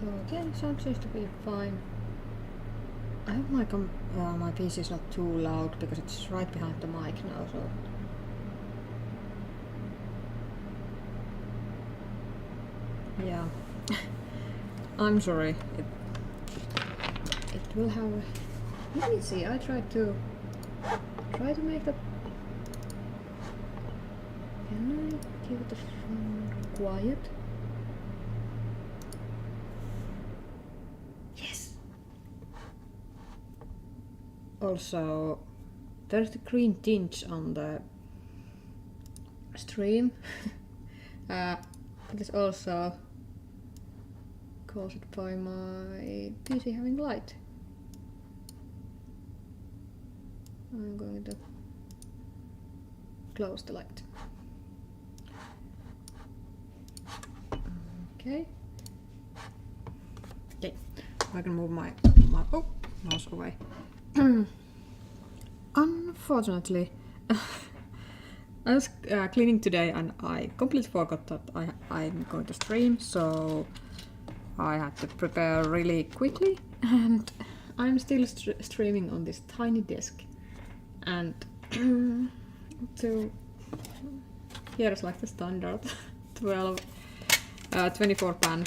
Okay, sound seems to be fine. I hope my PC is not too loud because it's right behind the mic now, so... Yeah. I'm sorry. It will have... Let me see, I try to make that... Can I give it a quiet? Yes! Also, there's the green tinge on the stream. It is also caused by my PC having light. I'm going to close the light. Okay. Okay. I can move my mouse away. Unfortunately, I was cleaning today and I completely forgot that I'm going to stream, so I had to prepare really quickly, and I'm still streaming on this tiny desk. And here's like the standard 24 pan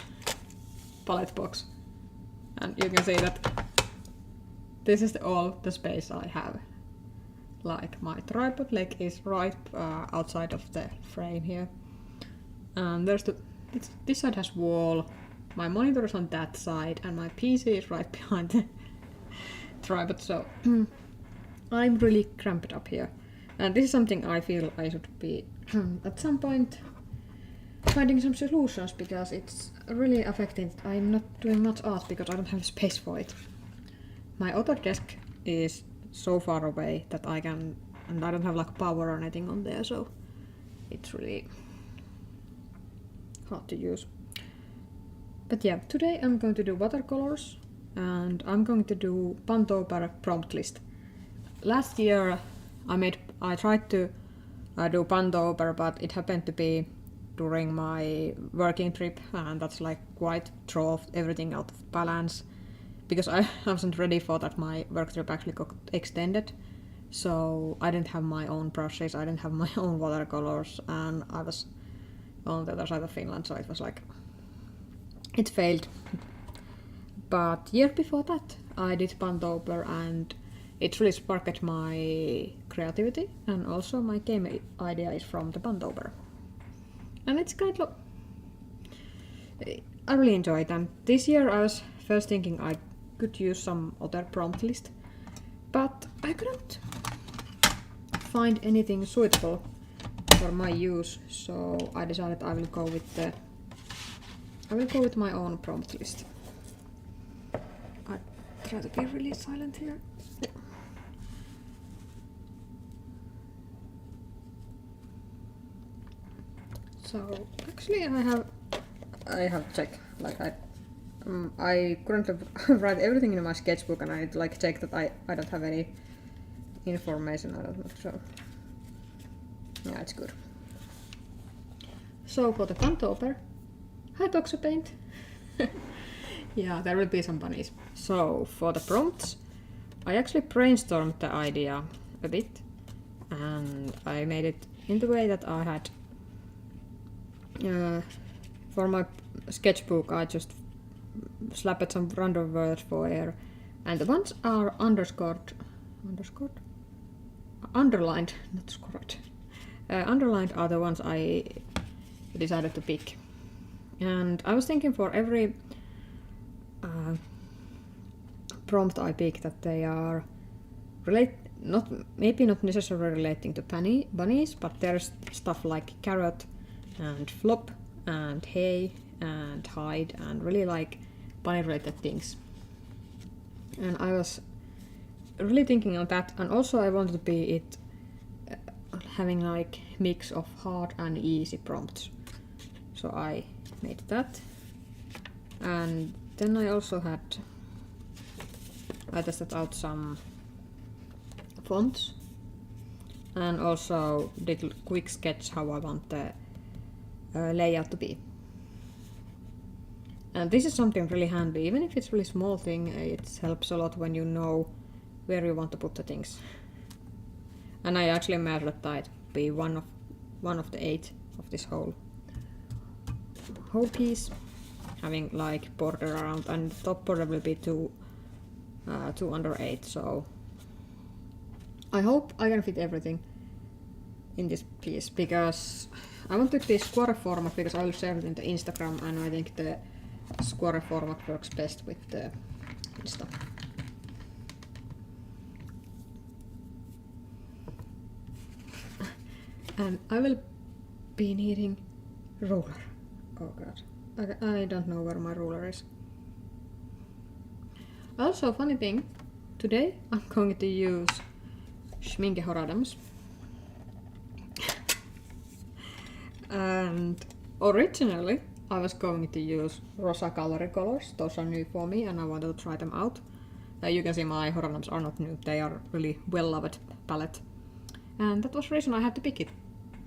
pallet box, and you can see that this is all the space I have. Like my tripod leg is right outside of the frame here, and there's this side has wall, my monitor is on that side, and my PC is right behind the tripod, so I'm really cramped up here. And this is something I feel I should be at some point finding some solutions, because it's really affecting. I'm not doing much art because I don't have space for it. My other desk is so far away that I can, and I don't have like power or anything on there, so it's really hard to use. But yeah, today I'm going to do watercolors, and I'm going to do Buntober prompt list. Last year I tried to do Buntober, but it happened to be during my working trip, and that's like quite throw everything out of balance, because I wasn't ready for that. My work trip actually got extended, so I didn't have my own brushes, I didn't have my own watercolors, and I was on the other side of Finland, so it was like, it failed. But year before that I did Buntober, and it really sparked my creativity, and also my game idea is from the Buntober. And it's kind of... I really enjoyed them. This year I was first thinking I could use some other prompt list, but I couldn't find anything suitable for my use, so I decided I will go with my own prompt list. I try to be really silent here. So actually I have checked, like I currently write everything in my sketchbook, and I like check that I don't have any information. I don't know, so yeah, it's good. So for the Buntober, hi Toxopaint. Yeah, there will be some bunnies. So for the prompts, I actually brainstormed the idea a bit, and I made it in the way that I had for my sketchbook. I just slapped some random words for air, and the ones are underlined, not scored. Underlined are the ones I decided to pick, and I was thinking for every prompt I pick that they are maybe not necessarily relating to bunnies, but there's stuff like carrot and flop and hay and hide, and really like bunny related things. And I was really thinking of that, and also I wanted to be having like mix of hard and easy prompts, so I made that. And then I also I tested out some fonts, and also did a quick sketch how I want the layout to be. And this is something really handy, even if it's really small thing, it helps a lot when you know where you want to put the things. And I actually measured that I'd be one of the 8 of this whole piece, having like border around, and top border will be 2 under 8. So I hope I can fit everything in this piece, because I want to do this square format because I will share it in the Instagram, and I think the square format works best with the Insta. And I will be needing ruler. Oh god, I don't know where my ruler is. Also, funny thing, today I'm going to use Schminke Horadams. And originally I was going to use Rosa Gallery colors. Those are new for me and I wanted to try them out. You can see my Horadams are not new, they are really well loved palette. And that was the reason I had to pick it,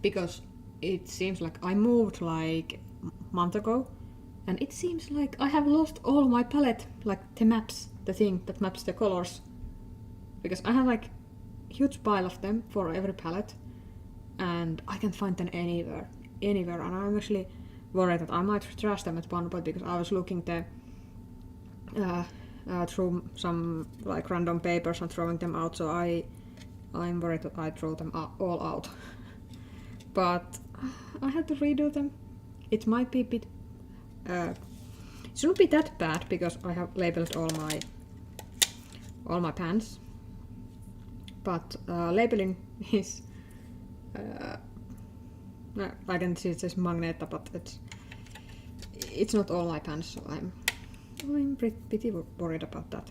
because it seems like I moved like a month ago, and it seems like I have lost all my palette, like the maps, the thing that maps the colors. Because I have like huge pile of them for every palette, and I can't find them anywhere, and I'm actually worried that I might trash them at one point, because I was looking through some like random papers and throwing them out, so I'm worried that I throw them all out. But I had to redo them. It might be a bit... it shouldn't be that bad, because I have labeled all my pans. But labeling is... no, I can see it says Magneta, but it's not all my pans, so I'm pretty worried about that.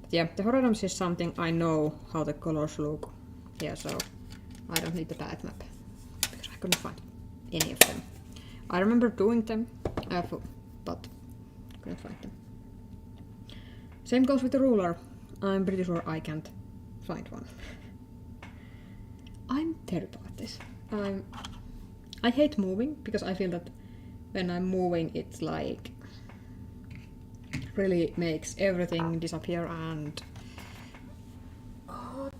But yeah, the Horadams is something I know how the colors look. Yeah, so I don't need the palette map, because I couldn't find any of them. I remember doing them, but couldn't find them. Same goes with the ruler. I'm pretty sure I can't find one. I'm terrible at this. I hate moving, because I feel that when I'm moving it's like really makes everything disappear. And oh,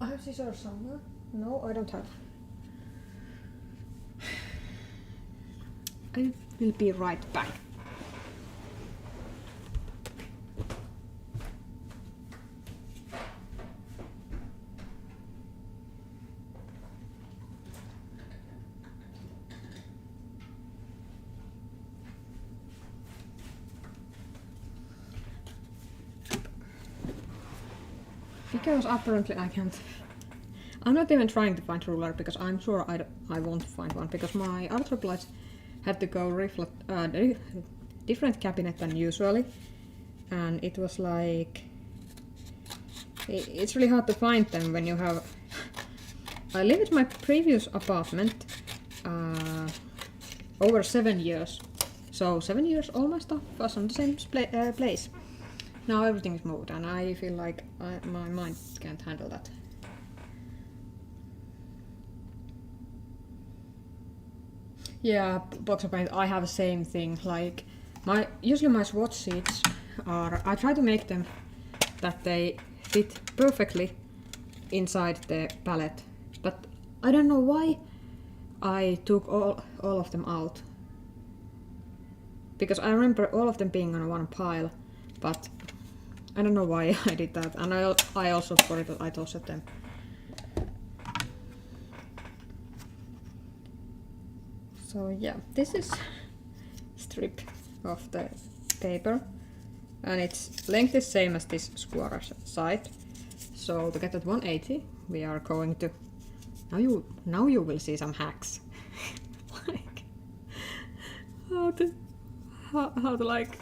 I have scissors somewhere. No, I don't have. I will be right back. Because apparently I can't. I'm not even trying to find ruler, because I'm sure I won't find one, because my art supplies had to go different cabinet than usually, and it was like it's really hard to find them when you have. I lived in my previous apartment over 7 years, so 7 years all my stuff was on the same place. Now everything is moved, and I feel like my mind can't handle that. Yeah, box of paint, I have the same thing. Like usually my swatch sheets are, I try to make them that they fit perfectly inside the palette, but I don't know why I took all of them out, because I remember all of them being on one pile, but I don't know why I did that, and I also forgot that I tossed them. So yeah, this is strip of the paper, and its length is same as this square side. So to get that 180, we are going to now you will see some hacks, like how to like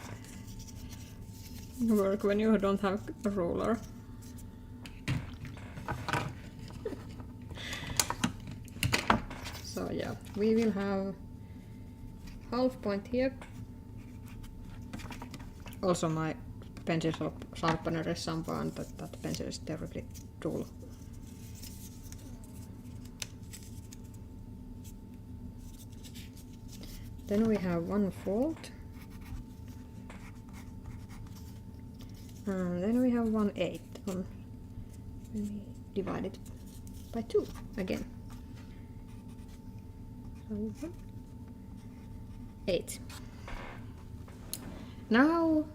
work when you don't have a ruler. So yeah, we will have half point here. Also my pencil sharpener is someone, but that pencil is terribly dull. Then we have one fold And then we have 1/8 on, when we divide it by 2 again. So 8. Now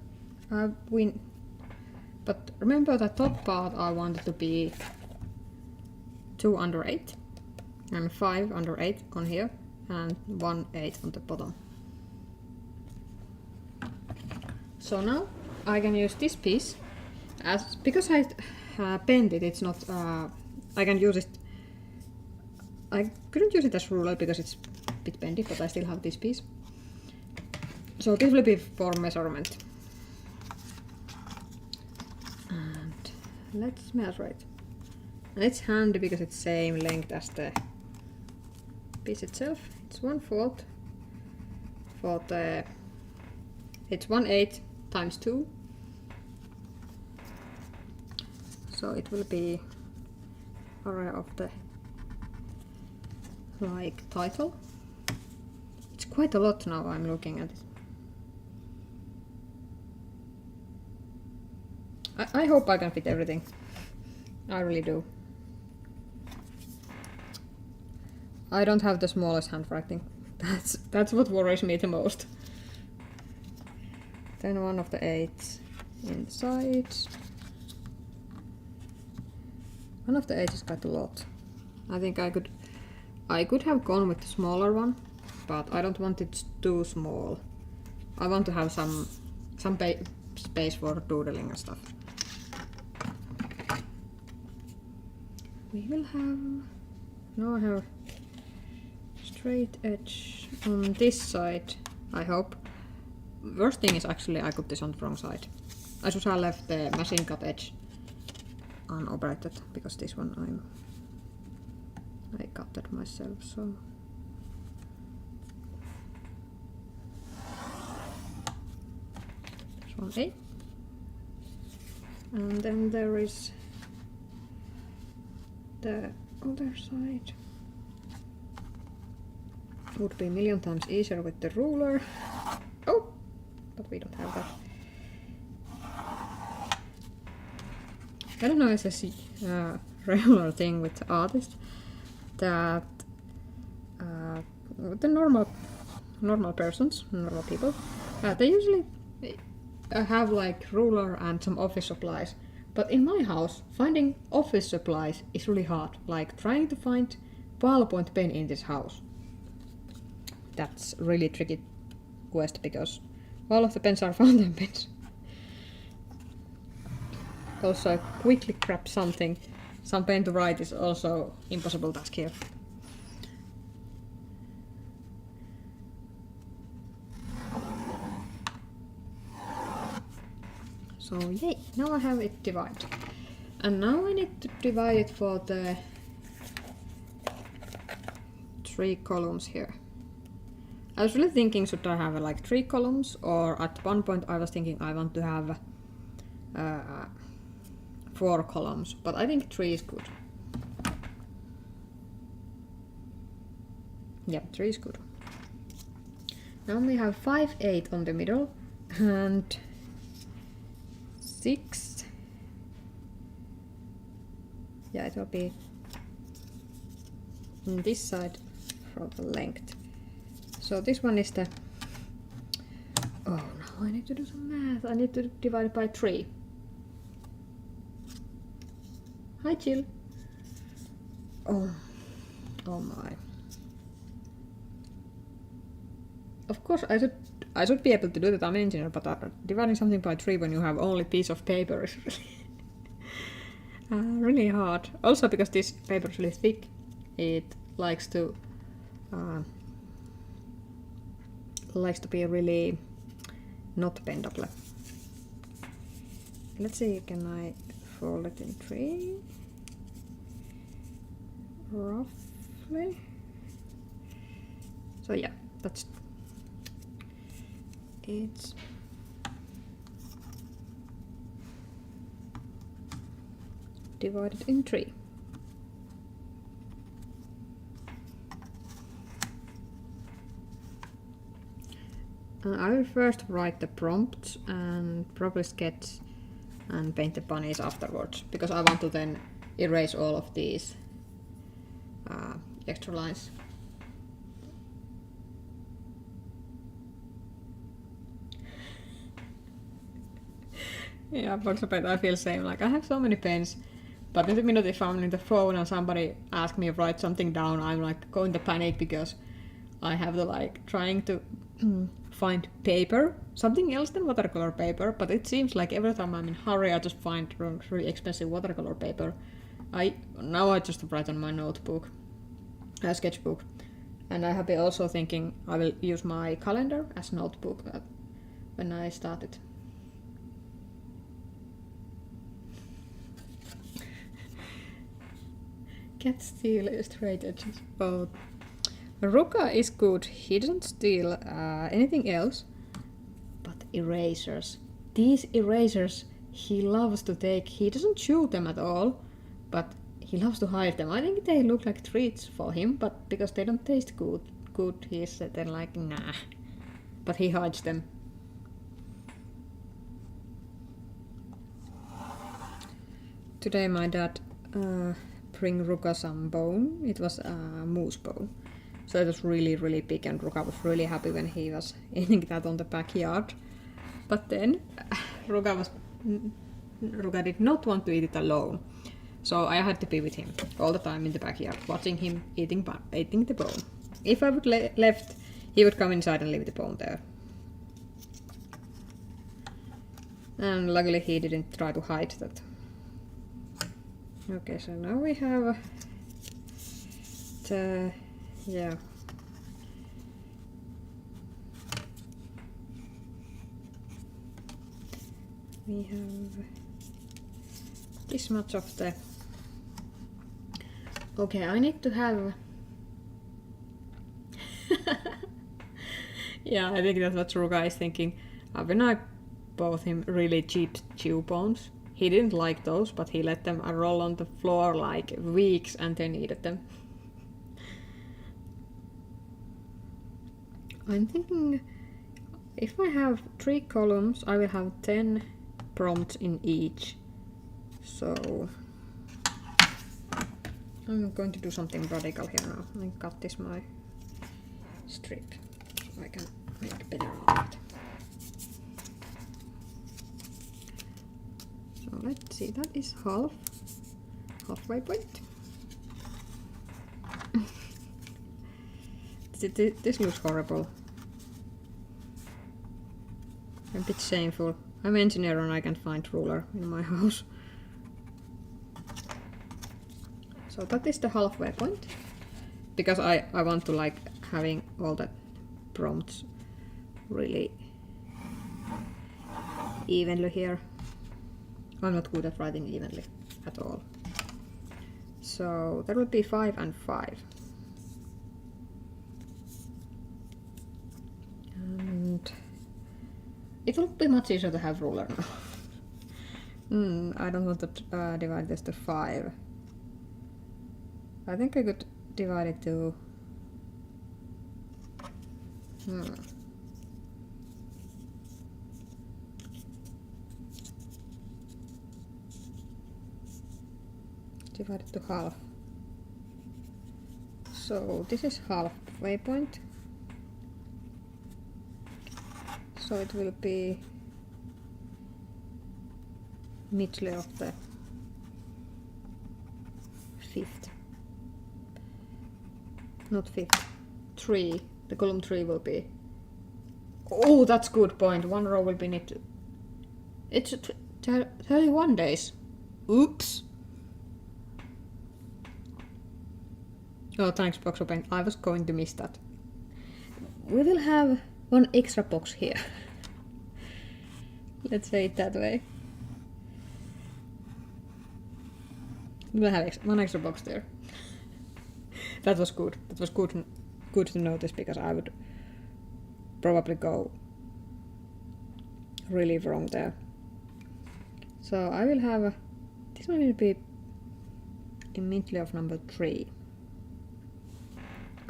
but remember the top part I wanted to be 2 under 8 and 5 under 8 on here and 1/8 on the bottom. So now I can use this piece as, because I bent it, it's not, I can use it, I couldn't use it as ruler because it's a bit bendy, but I still have this piece. So this will be for measurement. And let's measure it. And it's handy because it's same length as the piece itself. It's 1/4 for the, it's 1/8 times 2. So it will be area of the like title. It's quite a lot now I'm looking at it. I hope I can fit everything. I really do. I don't have the smallest handwriting. That's what worries me the most. Then 1 of the 8s in the sides. 1 of the 8 is quite a lot. I think I could have gone with the smaller one, but I don't want it too small. I want to have some space for doodling and stuff. We will have, now I have straight edge on this side, I hope. Worst thing is actually I put this on the wrong side. I should have left the machine cut edge unoperated, because this one I cut that myself, so. There's 1/8. And then there is the other side. Would be a million times easier with the ruler. Oh, but we don't have that. I don't know if it's a regular thing with artists that the normal persons, normal people, they usually have like ruler and some office supplies. But in my house, finding office supplies is really hard. Like trying to find ballpoint pen in this house. That's really tricky quest because all of the pens are fountain pens. Also, quickly grab something, some pen to write is also impossible task here. So yay, now I have it divided. And now I need to divide it for the 3 columns here. I was really thinking, should I have like 3 columns, or at one point I was thinking I want to have 4 columns, but I think 3 is good. Yeah, 3 is good. Now we have 5/8 on the middle and 6. Yeah, it will be on this side for the length. So this one is the, oh, now I need to do some math. I need to divide it by 3. Hi, Jill. Oh my. Of course, I should be able to do that. I'm an engineer, but dividing something by 3 when you have only piece of paper is really, really hard. Also, because this paper is really thick, it likes to be really not bendable. Let's see, can I fold it in 3? Roughly. So yeah, that's it's divided in 3. I will first write the prompt and probably sketch and paint the bunnies afterwards, because I want to then erase all of these extra lines. Yeah, Buntober, I feel same. Like I have so many pens, but in the minute if I'm in the phone and somebody asks me to write something down, I'm like going to panic because I have to like trying to find paper, something else than watercolor paper. But it seems like every time I'm in hurry, I just find really expensive watercolor paper. Now I just write on my notebook, a sketchbook, and I have been also thinking I will use my calendar as notebook when I started. Cat steal straight edges. Oh, Ruka is good. He doesn't steal anything else, but erasers. These erasers he loves to take. He doesn't chew them at all, but he loves to hide them. I think they look like treats for him, but because they don't taste good, he's then like nah. But he hides them. Today my dad bring Ruka some bone. It was moose bone. So it was really big, and Ruka was really happy when he was eating that on the backyard. But then Ruka did not want to eat it alone. So I had to be with him all the time in the backyard, watching him eating the bone. If I would left, he would come inside and leave the bone there. And luckily he didn't try to hide that. Okay, so now we have the, yeah. We have this much of the, okay, I need to have, yeah, I think that's what Ruka is thinking. When I bought him really cheap chew bones, he didn't like those, but he let them roll on the floor like weeks and then eated them. I'm thinking if I have 3 columns, I will have 10 prompts in each. So I'm going to do something radical here now. I cut this my strip so I can make better of it. So let's see, that is halfway point. This looks horrible. A bit shameful. I'm an engineer and I can't find ruler in my house. So that is the halfway point. Because I want to like having all the prompts really evenly here. I'm not good at writing evenly at all. So there will be 5 and 5. And it will be much easier to have ruler now. I don't want to divide this to 5. I think I could divide it to... divide it to half. So this is halfway point. So it will be middle of the 5th. Not 5th. 3. The column 3 will be... Oh, that's good point. One row will be knit. It's 31 days. Oops. Oh, thanks, box open. I was going to miss that. We will have one extra box here. Let's say it that way. We'll have one extra box there. That was good. That was good to notice, because I would probably go really wrong there. So I will have this one will be in middle of number 3.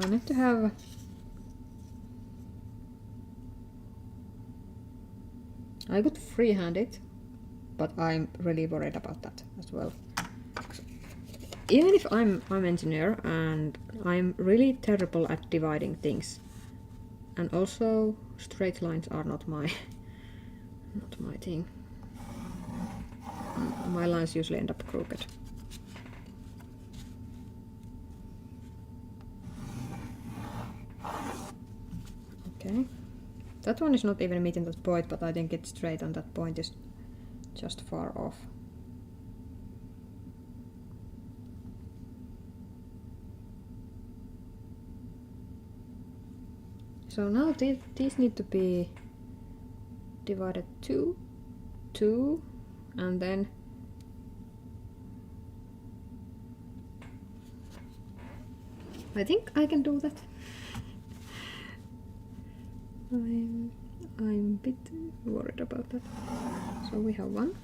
I need to have I could freehand it, but I'm really worried about that as well. Even if I'm engineer and I'm really terrible at dividing things, and also straight lines are not my thing. My lines usually end up crooked. Okay, that one is not even meeting that point, but I think it's straight and that point is just far off. So now these need to be divided 2, 2, and then I think I can do that. I'm a bit worried about that. So we have 1,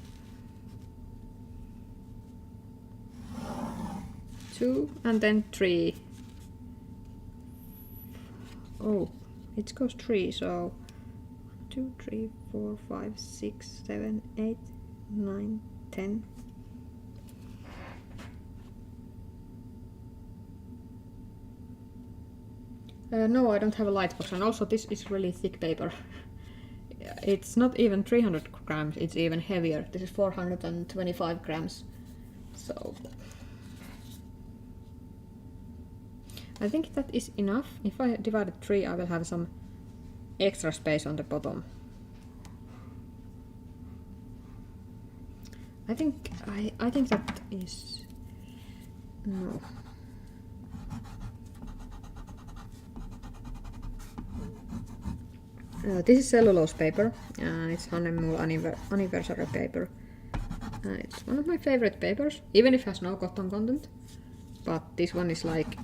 2, and then 3. Oh, it goes 3, so 2, 3, 4, 5, 6, 7, 8, 9, 10. No, I don't have a light box, and also this is really thick paper. It's not even 300 grams, it's even heavier. This is 425 grams. So I think that is enough. If I divide it 3, I will have some extra space on the bottom. I think that is no. This is cellulose paper, and it's honeymoon anniversary paper. It's one of my favorite papers, even if it has no cotton content. But this one is like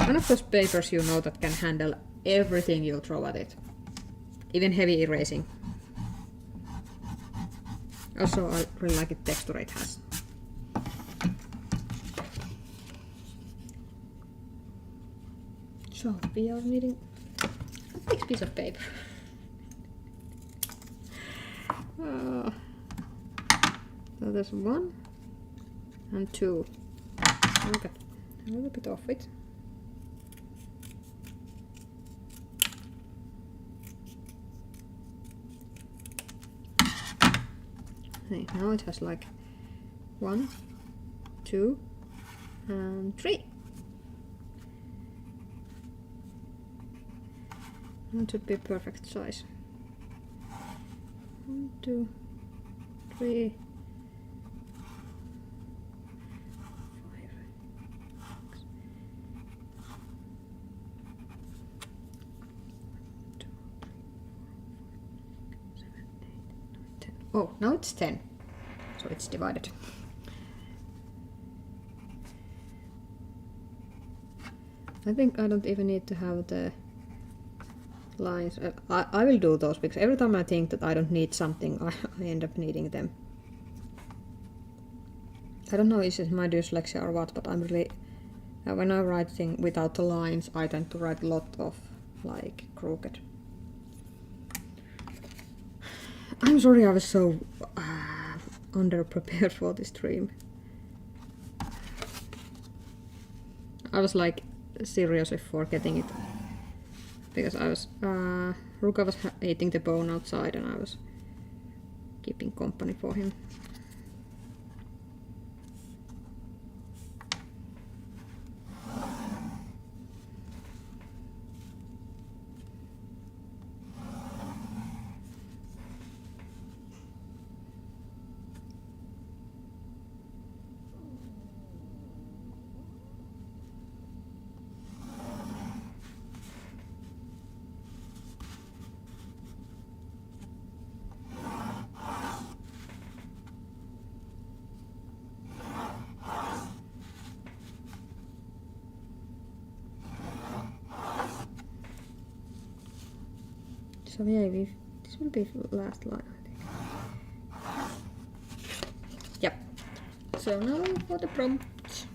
one of those papers you know that can handle everything you throw at it, even heavy erasing. Also, I really like the texture it has. So we are needing a big piece of paper. So there's 1 and 2. I'll get a little bit off it. Okay, now it has like 1, 2, and 3. That should be perfect size. 1, 2, 3, 5, 6, 2, 3, 4, 5, 6, 7, 8, 9, 10. Oh, now it's 10. So it's divided. I think I don't even need to have the lines. I will do those because every time I think that I don't need something, I end up needing them. I don't know if it's my dyslexia or what, but I'm really when I'm writing without the lines, I tend to write a lot of like crooked. I'm sorry I was so underprepared for this stream. I was like seriously forgetting it because I was Ruka was eating the bone outside and I was keeping company for him. So yeah, this will be the last line, I think. Yep. So now for the prompt.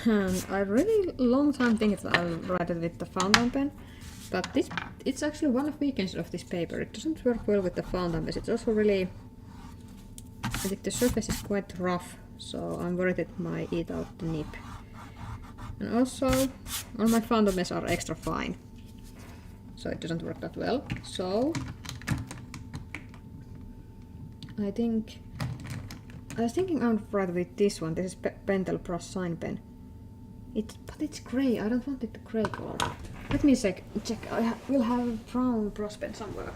And I really long time think that I'll write it with the fountain pen, But it's actually one of the weaknesses of this paper. It doesn't work well with the fountain base. It's also really, I think the surface is quite rough, so I'm worried it might eat out the nib. And also, all my fountain bases are extra fine, so it doesn't work that well. So I was thinking I'd write with this one. This is Pentel Brush Sign Pen. But it's grey. I don't want it to grey color. Let me check. We'll have a brown brush pen somewhere.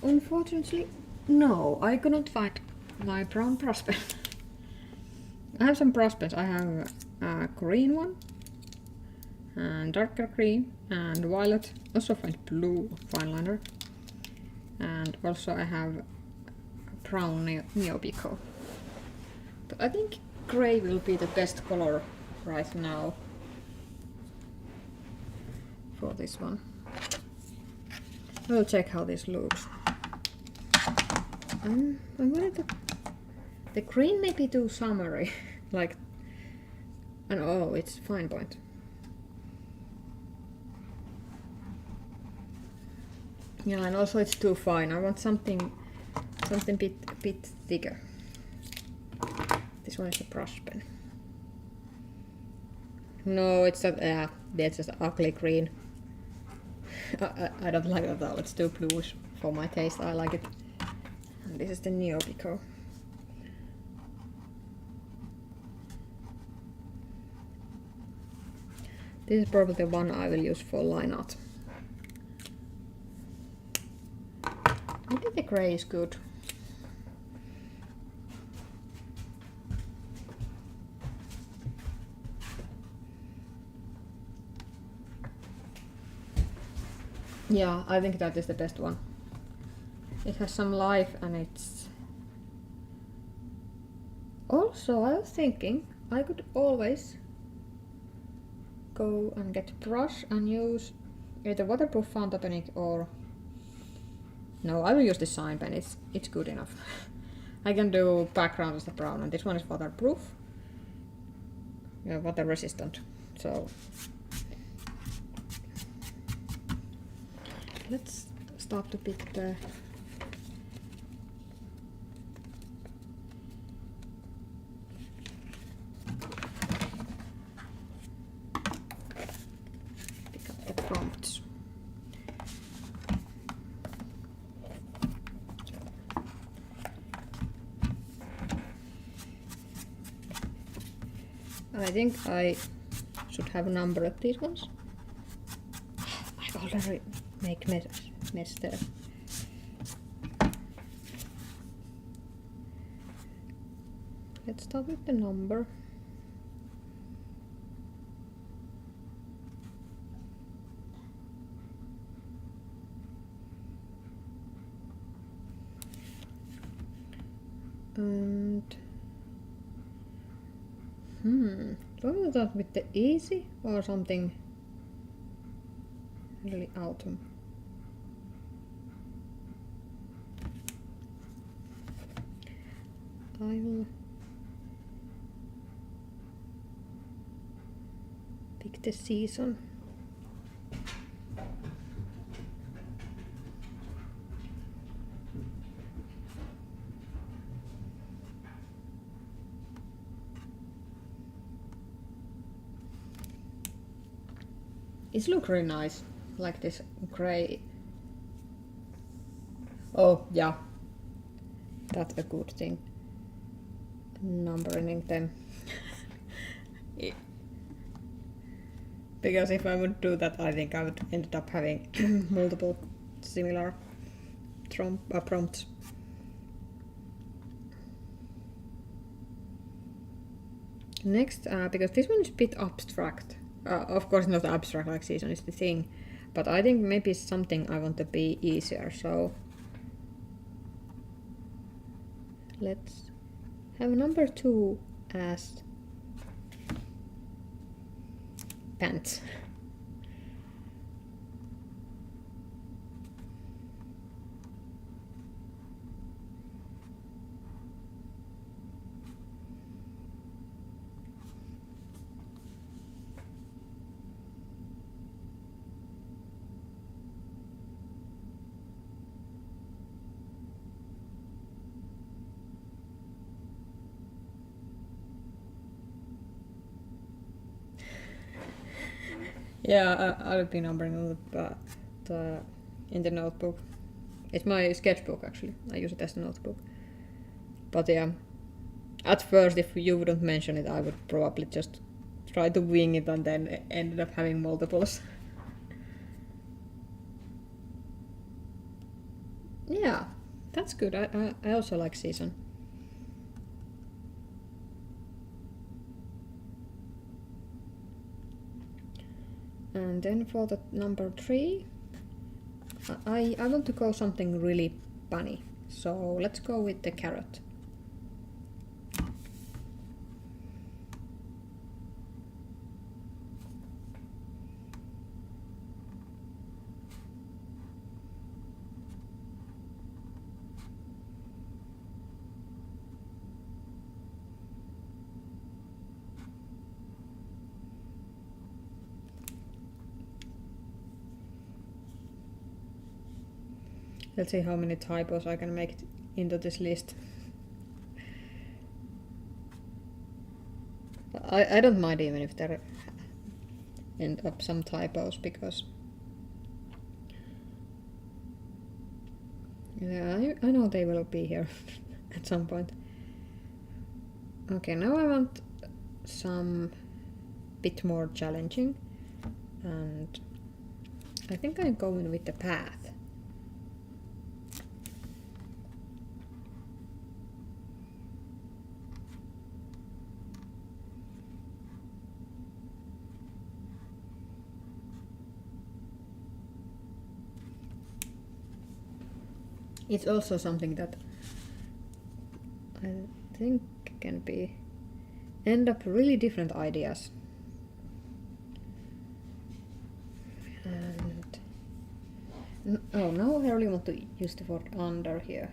Unfortunately, no, I couldn't find my brown brush pen. I have some brush pens. I have a green one, and darker green, and violet. Also find blue fine liner. And also I have brown Neopico. But I think grey will be the best color right now for this one. We'll check how this looks. I'm worried that the green may be too summery, like, and oh, it's fine point. Yeah, and also it's too fine. I want something bit thicker. This one is a brush pen. No, it's not. That's just ugly green. I don't like that at all. It's too bluish for my taste. I like it. And this is the Neopico. This is probably the one I will use for line art. I think the grey is good. Yeah, I think that is the best one. It has some life and it's... Also, I was thinking I could always go and get a brush and use either waterproof fountain pen or... No, I will use the sign pen, it's good enough. I can do background as the brown, and this one is waterproof. Yeah, water resistant. So let's start to pick the prompts. I think I should have numbered these ones. I've already made mess there. Let's start with the number. And Do I want to start with the easy or something really autumn? I will pick the season. It looks really nice, like this gray. Oh yeah, that's a good thing. Numbering them. Because if I would do that, I think I would end up having multiple similar prompts. Next, because this one is a bit abstract. Of course not abstract like season is the thing, but I think maybe something I want to be easier, so let's have number 2 as pants. Yeah, I'll be numbering in the notebook. It's my sketchbook actually. I use it as a notebook. But yeah, at first, if you wouldn't mention it, I would probably just try to wing it and then ended up having multiples. Yeah, that's good. I also like season. And then for the number 3, I want to go something really funny. So let's go with the carrot. Let's see how many typos I can make into this list. I don't mind even if there end up some typos, because yeah, I know they will be here at some point. Okay, now I want some bit more challenging, and I think I'm going with the path. It's also something that I think can be end up really different ideas. And oh, now I really want to use the word under here.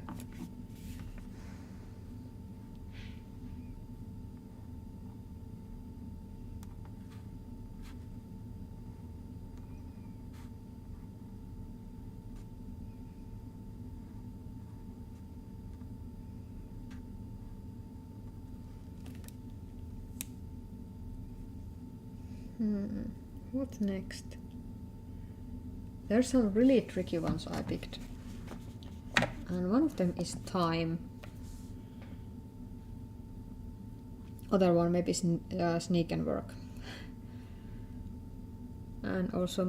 What's next? There's some really tricky ones I picked. And one of them is time. Other one maybe sneak and work. And also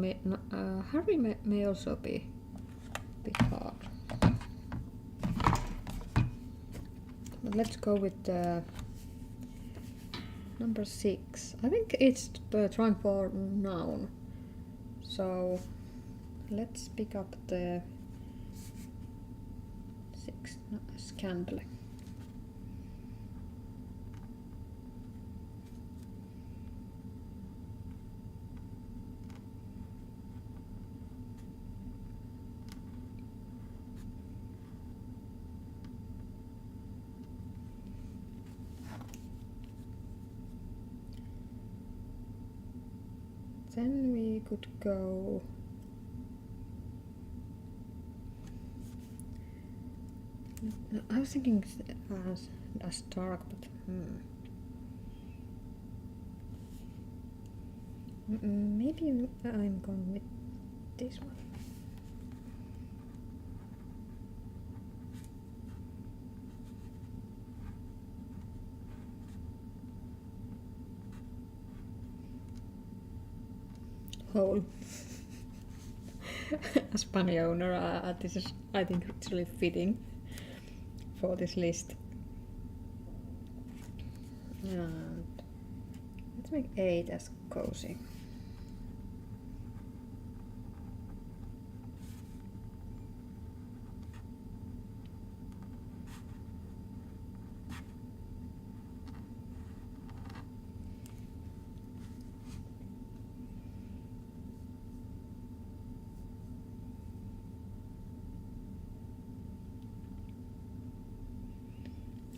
Harry may also be a bit hard. But let's go with number 6. I think it's trying for noun. So let's pick up the 6, scandal. Then we could go... No, I was thinking as dark, but maybe I'm going with this one. Whole. As bunny owner, this is, I think it's really fitting for this list. And let's make 8 as cozy.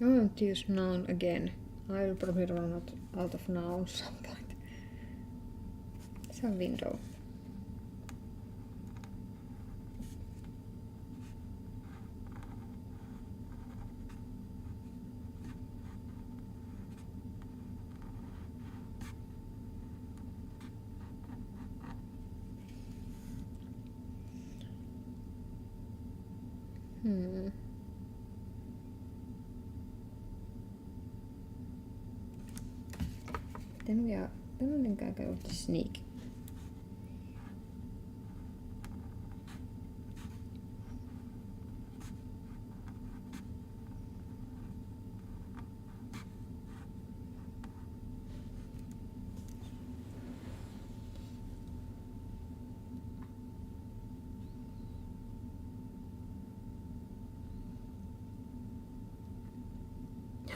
I want to use noun again. I will probably run out of nouns some point. It's a window. Then I think I go with the sneak.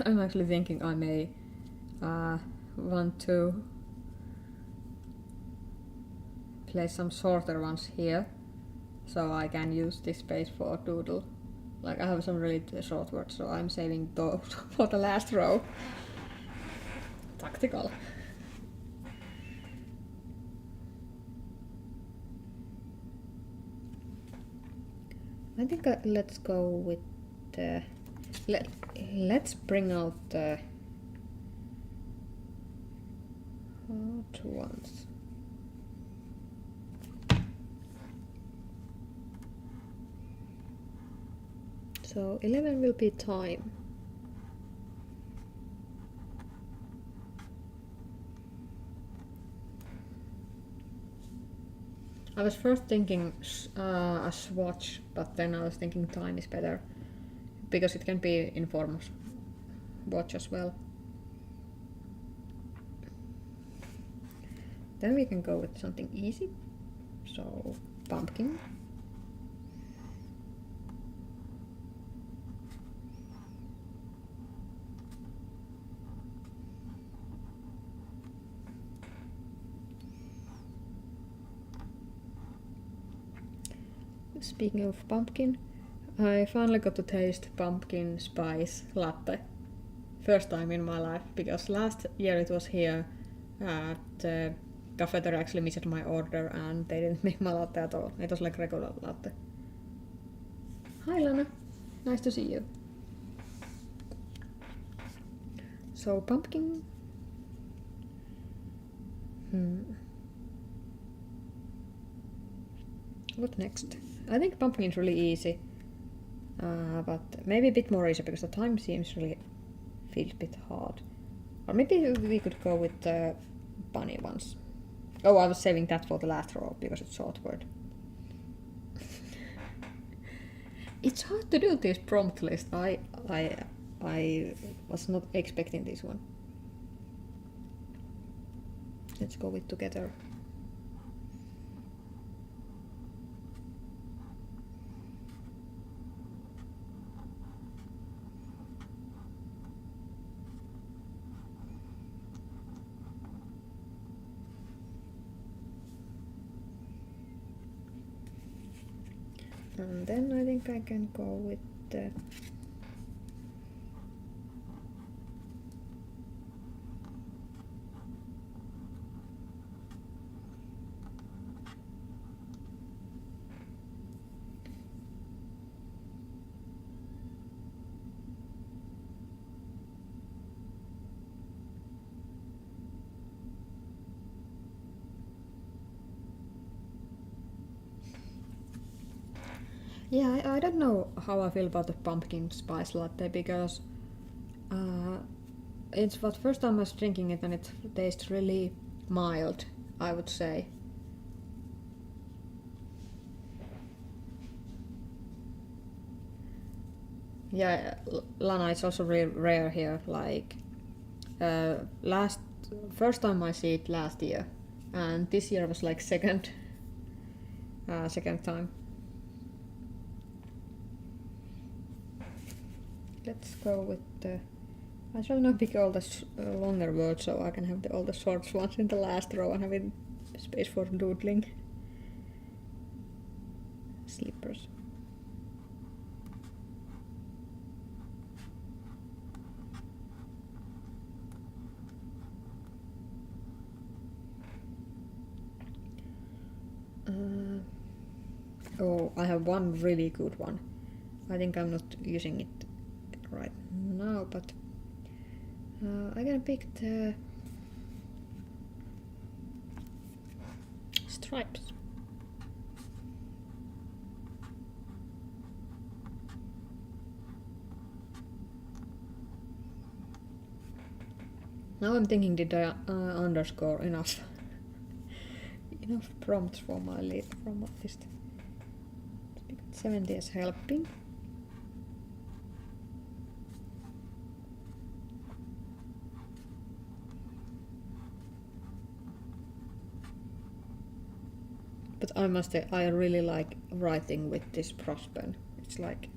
I'm actually thinking I may want to place some shorter ones here, so I can use this space for doodle. Like I have some really short words, so I'm saving those for the last row. Tactical. I think let's go with the... Let's bring out the hard ones. So 11 will be time. I was first thinking a swatch, but then I was thinking time is better because it can be in form of watch as well. Then we can go with something easy. So pumpkin. Speaking of pumpkin, I finally got to taste pumpkin spice latte. First time in my life, because last year it was here at the cafeteria actually missed my order and they didn't make my latte at all. It was like regular latte. Hi Lana, nice to see you. So pumpkin. What next? I think pumpkin is really easy, but maybe a bit more easy because the time seems really feels a bit hard. Or maybe we could go with the bunny ones. Oh, I was saving that for the last row because it's short word. It's hard to do this prompt list. I was not expecting this one. Let's go with together. And then I think I can go with the Yeah, I don't know how I feel about the pumpkin spice latte because it's what first time I was drinking it and it tastes really mild, I would say. Yeah, Lana is also really rare here. Like last first time I see it last year, and this year was like second time. Let's go with the. I try not pick all the longer words so I can have all the short ones in the last row and having space for doodling. Slippers. Oh, I have one really good one. I think I'm not using it right now, but I'm gonna pick the stripes. Now I'm thinking, did I underscore enough prompts for my list? 70 is helping. But I must say, I really like writing with this brush pen. It's like,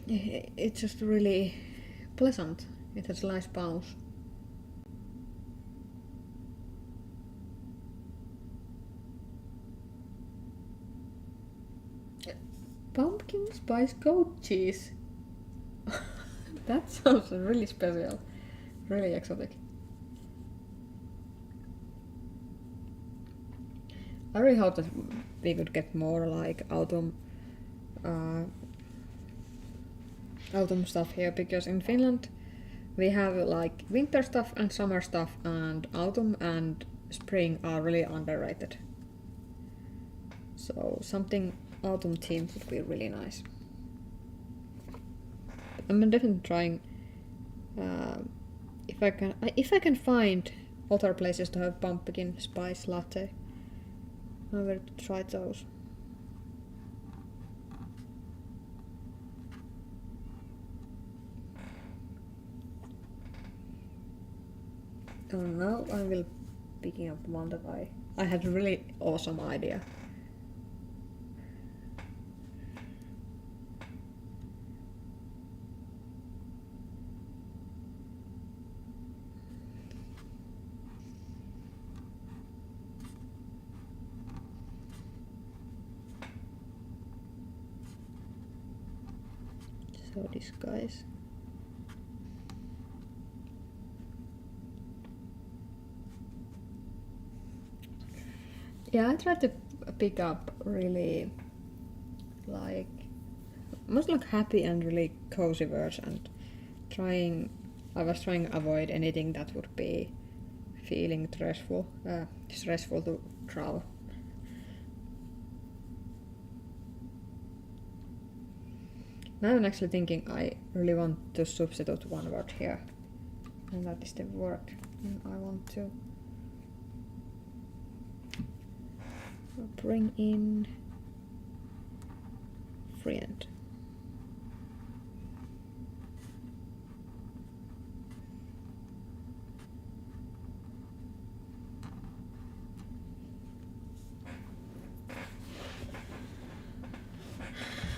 it's just really pleasant. It has a nice bounce. Pumpkin spice goat cheese. That sounds really special. Really exotic. I really hope that we could get more like autumn stuff here, because in Finland we have like winter stuff and summer stuff, and autumn and spring are really underrated. So something autumn themed would be really nice. I'm definitely trying if I can find other places to have pumpkin spice latte. I will try those. Now I will picking up one that I had a really awesome idea. So this guy's. Yeah, I tried to pick up really like most like happy and really cozy words, and I was trying to avoid anything that would be feeling stressful to draw. Now I'm actually thinking I really want to substitute one word here, and that is the work, and I want to bring in friend.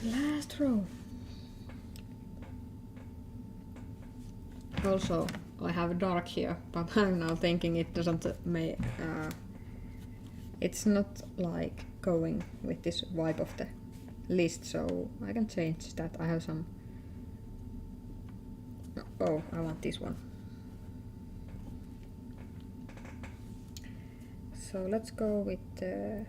Last row. Also, I have dark here, but I'm now thinking it doesn't it's not like going with this vibe of the list, so I can change that. I have some. Oh, I want this one. So let's go with the.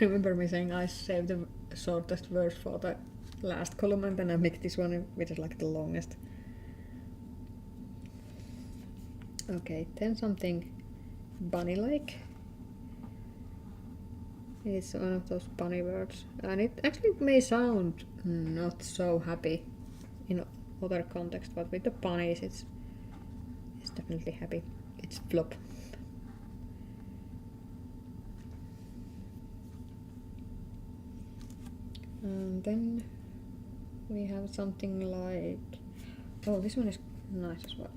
remember me saying I saved the shortest verse for the last column and then I make this one which is like the longest. Okay, then something bunny-like. It's one of those bunny words, and it actually may sound not so happy in other contexts, but with the bunnies it's definitely happy. It's flop. And then we have something like, oh, this one is nice as well.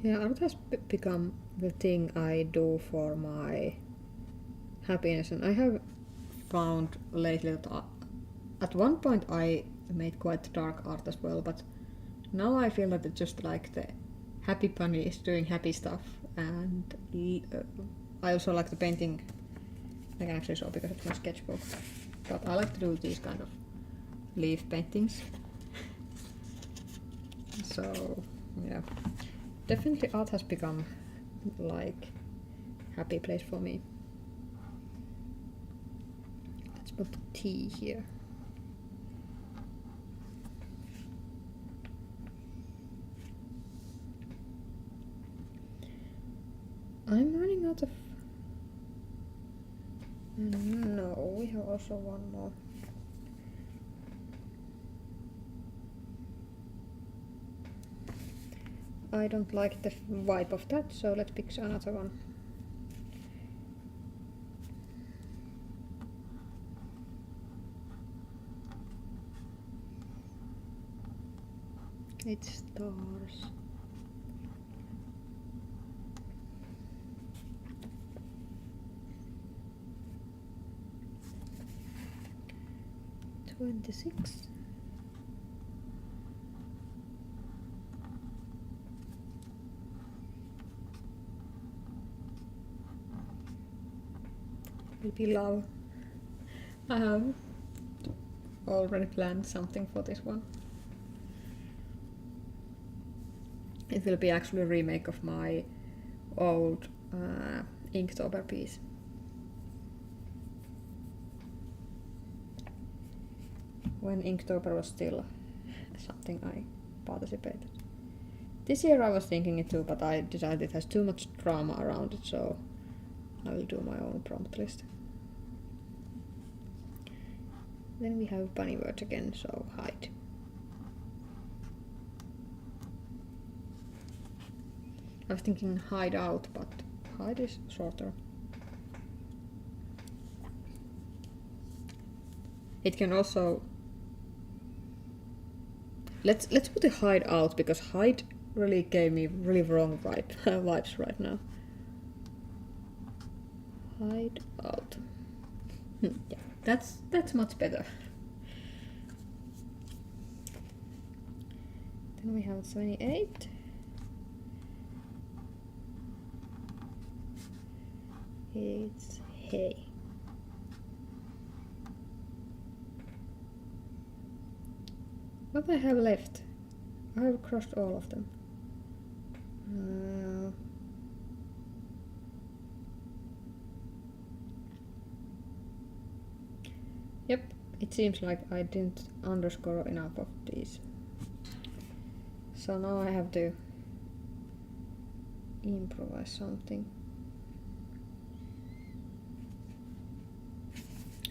Yeah, art has become the thing I do for my happiness, and I have found lately that at one point I made quite dark art as well, but now I feel that it's just like the happy bunny is doing happy stuff, and I also like the painting. I can actually show because it's my sketchbook, but I like to do these kind of leaf paintings. So yeah, definitely art has become like happy place for me. Let's put tea here. I'm running out of... No, we have also one more. I don't like the vibe of that, so let's pick another one. It's stars. $26. Maybe love. I have already planned something for this one. It will be actually a remake of my old Inktober piece. When Inktober was still something I participated. This year I was thinking it too, but I decided it has too much drama around it, so I will do my own prompt list. Then we have bunny words again, so hide. I was thinking hide out, but hide is shorter. It can also... Let's put a hide out, because hide really gave me really wrong vibes right now. Hide out. Yeah, that's much better. Then we have 28. It's hay. What I have left? I have crossed all of them. Yep, it seems like I didn't underscore enough of these. So now I have to improvise something.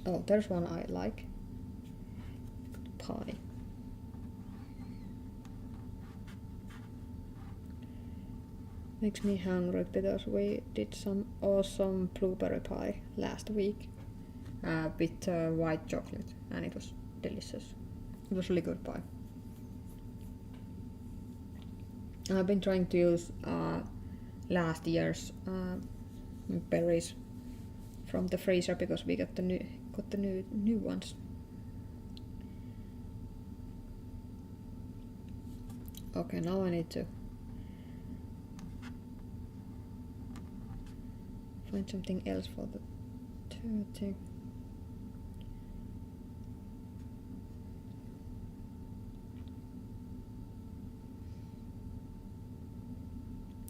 Oh, there's one I like. Pie. Makes me hungry because we did some awesome blueberry pie last week with white chocolate, and it was delicious. It was really good pie. I've been trying to use last year's berries from the freezer because we got the new ones. Okay, now I need to find something else for the 30.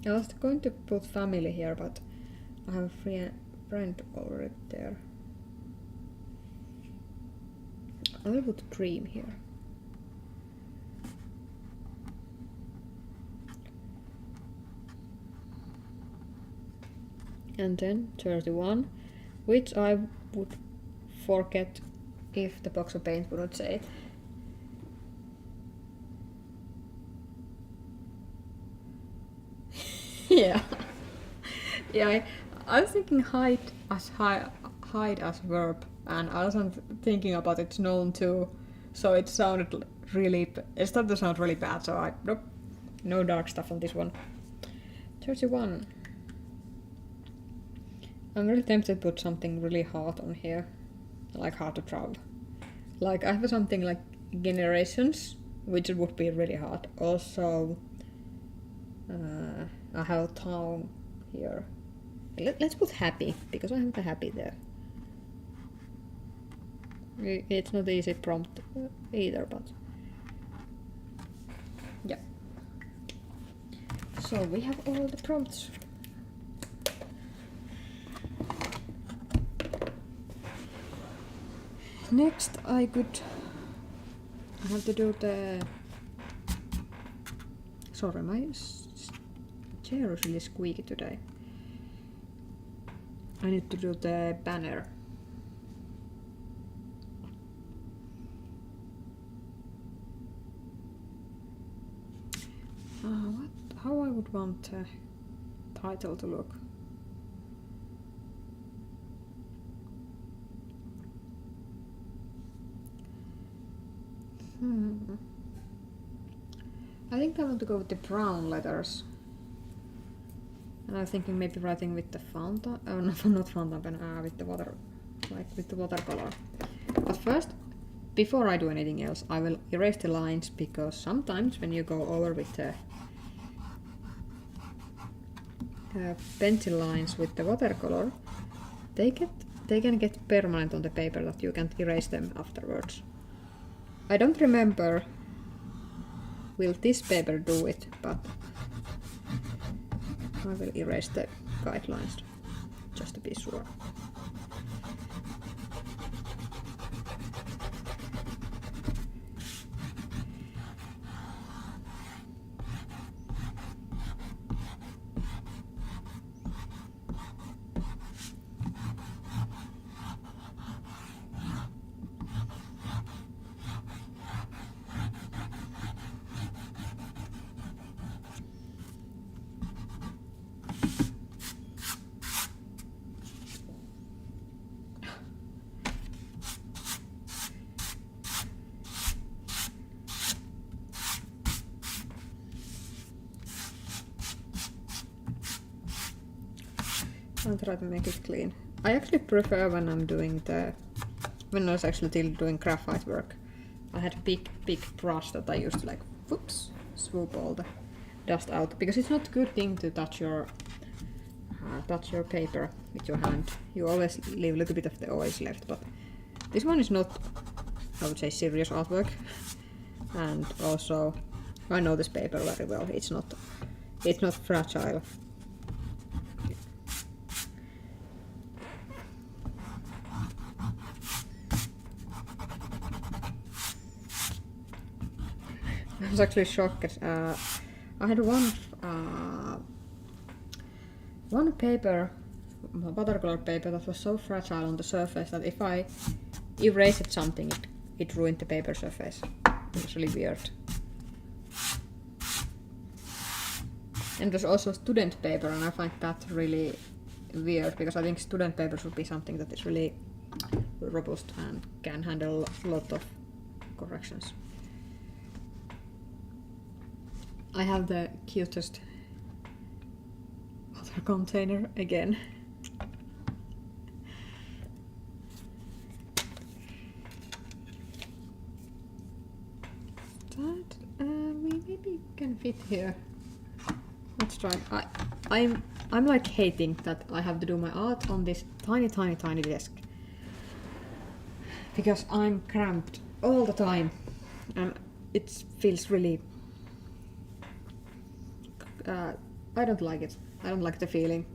I was going to put family here, but I have a friend already there. I will put dream here. And then 31, which I would forget if the box of paint wouldn't say it. Yeah. Yeah, I was thinking hide as verb, and I wasn't thinking about its noun too, so it sounded really. It started to sound really bad. So nope, no dark stuff on this one. 31. I'm really tempted to put something really hard on here, like hard to draw. Like I have something like generations, which would be really hard. Also, I have town here. Let's put happy, because I have the happy there. It's not easy prompt either, but yeah. So we have all the prompts. Next I have to do the... Sorry, my chair is really squeaky today. I need to do the banner. How I would want the title to look. I think I want to go with the brown letters. And I'm thinking maybe writing with the fountain, no, not fountain pen, with the water, like with the watercolor. But first, before I do anything else, I will erase the lines, because sometimes when you go over with the pencil lines with the watercolor, they can get permanent on the paper, that you can't erase them afterwards. I don't remember will this paper do it, but I will erase the guidelines just to be sure. I'll try to make it clean. I actually prefer when I'm doing when I was actually still doing graphite work. I had a big brush that I used to like, whoops, swoop all the dust out, because it's not a good thing to touch your paper with your hand. You always leave a little bit of the oils left, but this one is not, I would say, serious artwork. And also, I know this paper very well. It's not fragile. I was actually shocked. I had one paper, watercolor paper, that was so fragile on the surface that if I erased something, it ruined the paper surface. It was really weird. And there's also student paper, and I find that really weird, because I think student paper should be something that is really robust and can handle a lot of corrections. I have the cutest water container again. That we maybe can fit here. Let's try. I'm like hating that I have to do my art on this tiny desk. Because I'm cramped all the time and it feels really... I don't like it. I don't like the feeling.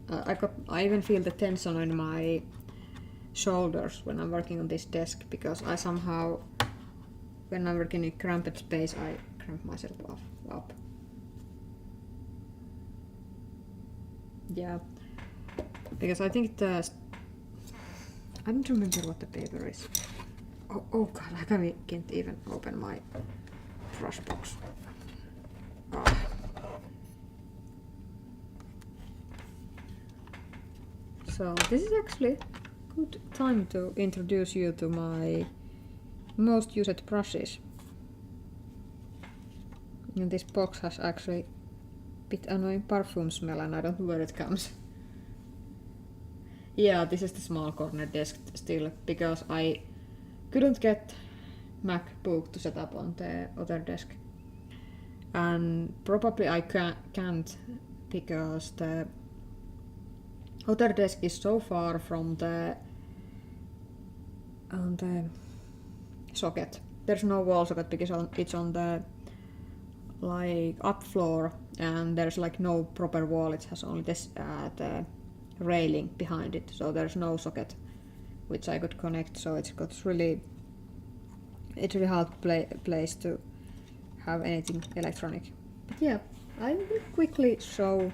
I even feel the tension in my shoulders when I'm working on this desk because I somehow, when I'm working in cramped space, I cramp myself up. Yeah, because I think I don't remember what the paper is. Oh god, I can't even open my brush box. Ah. So this is actually a good time to introduce you to my most used brushes. And this box has actually a bit annoying perfume smell and I don't know where it comes. Yeah, this is the small corner desk still because I couldn't get MacBook to set up on the other desk. And probably I can't because the other desk is so far from the socket. There's no wall socket because it's on the like up floor and there's like no proper wall. It has only this the railing behind it, so there's no socket which I could connect. So it's really hard place to have anything electronic. But yeah, I will quickly show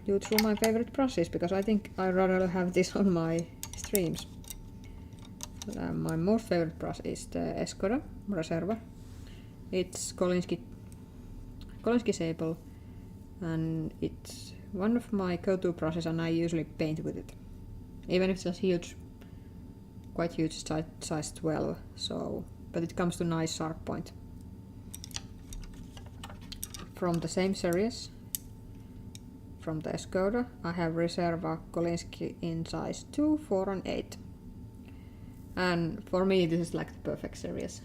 you through my favorite brushes because I think I'd rather have this on my streams. My most favorite brush is the Escoda Reserva. It's Kolinsky Sable and it's one of my go-to brushes and I usually paint with it. Even if it's huge, quite huge, size 12, so, but it comes to nice sharp point. From the same series, from the Escoda, I have Reserva Kolinsky in size 2, 4 and 8. And for me this is like the perfect series.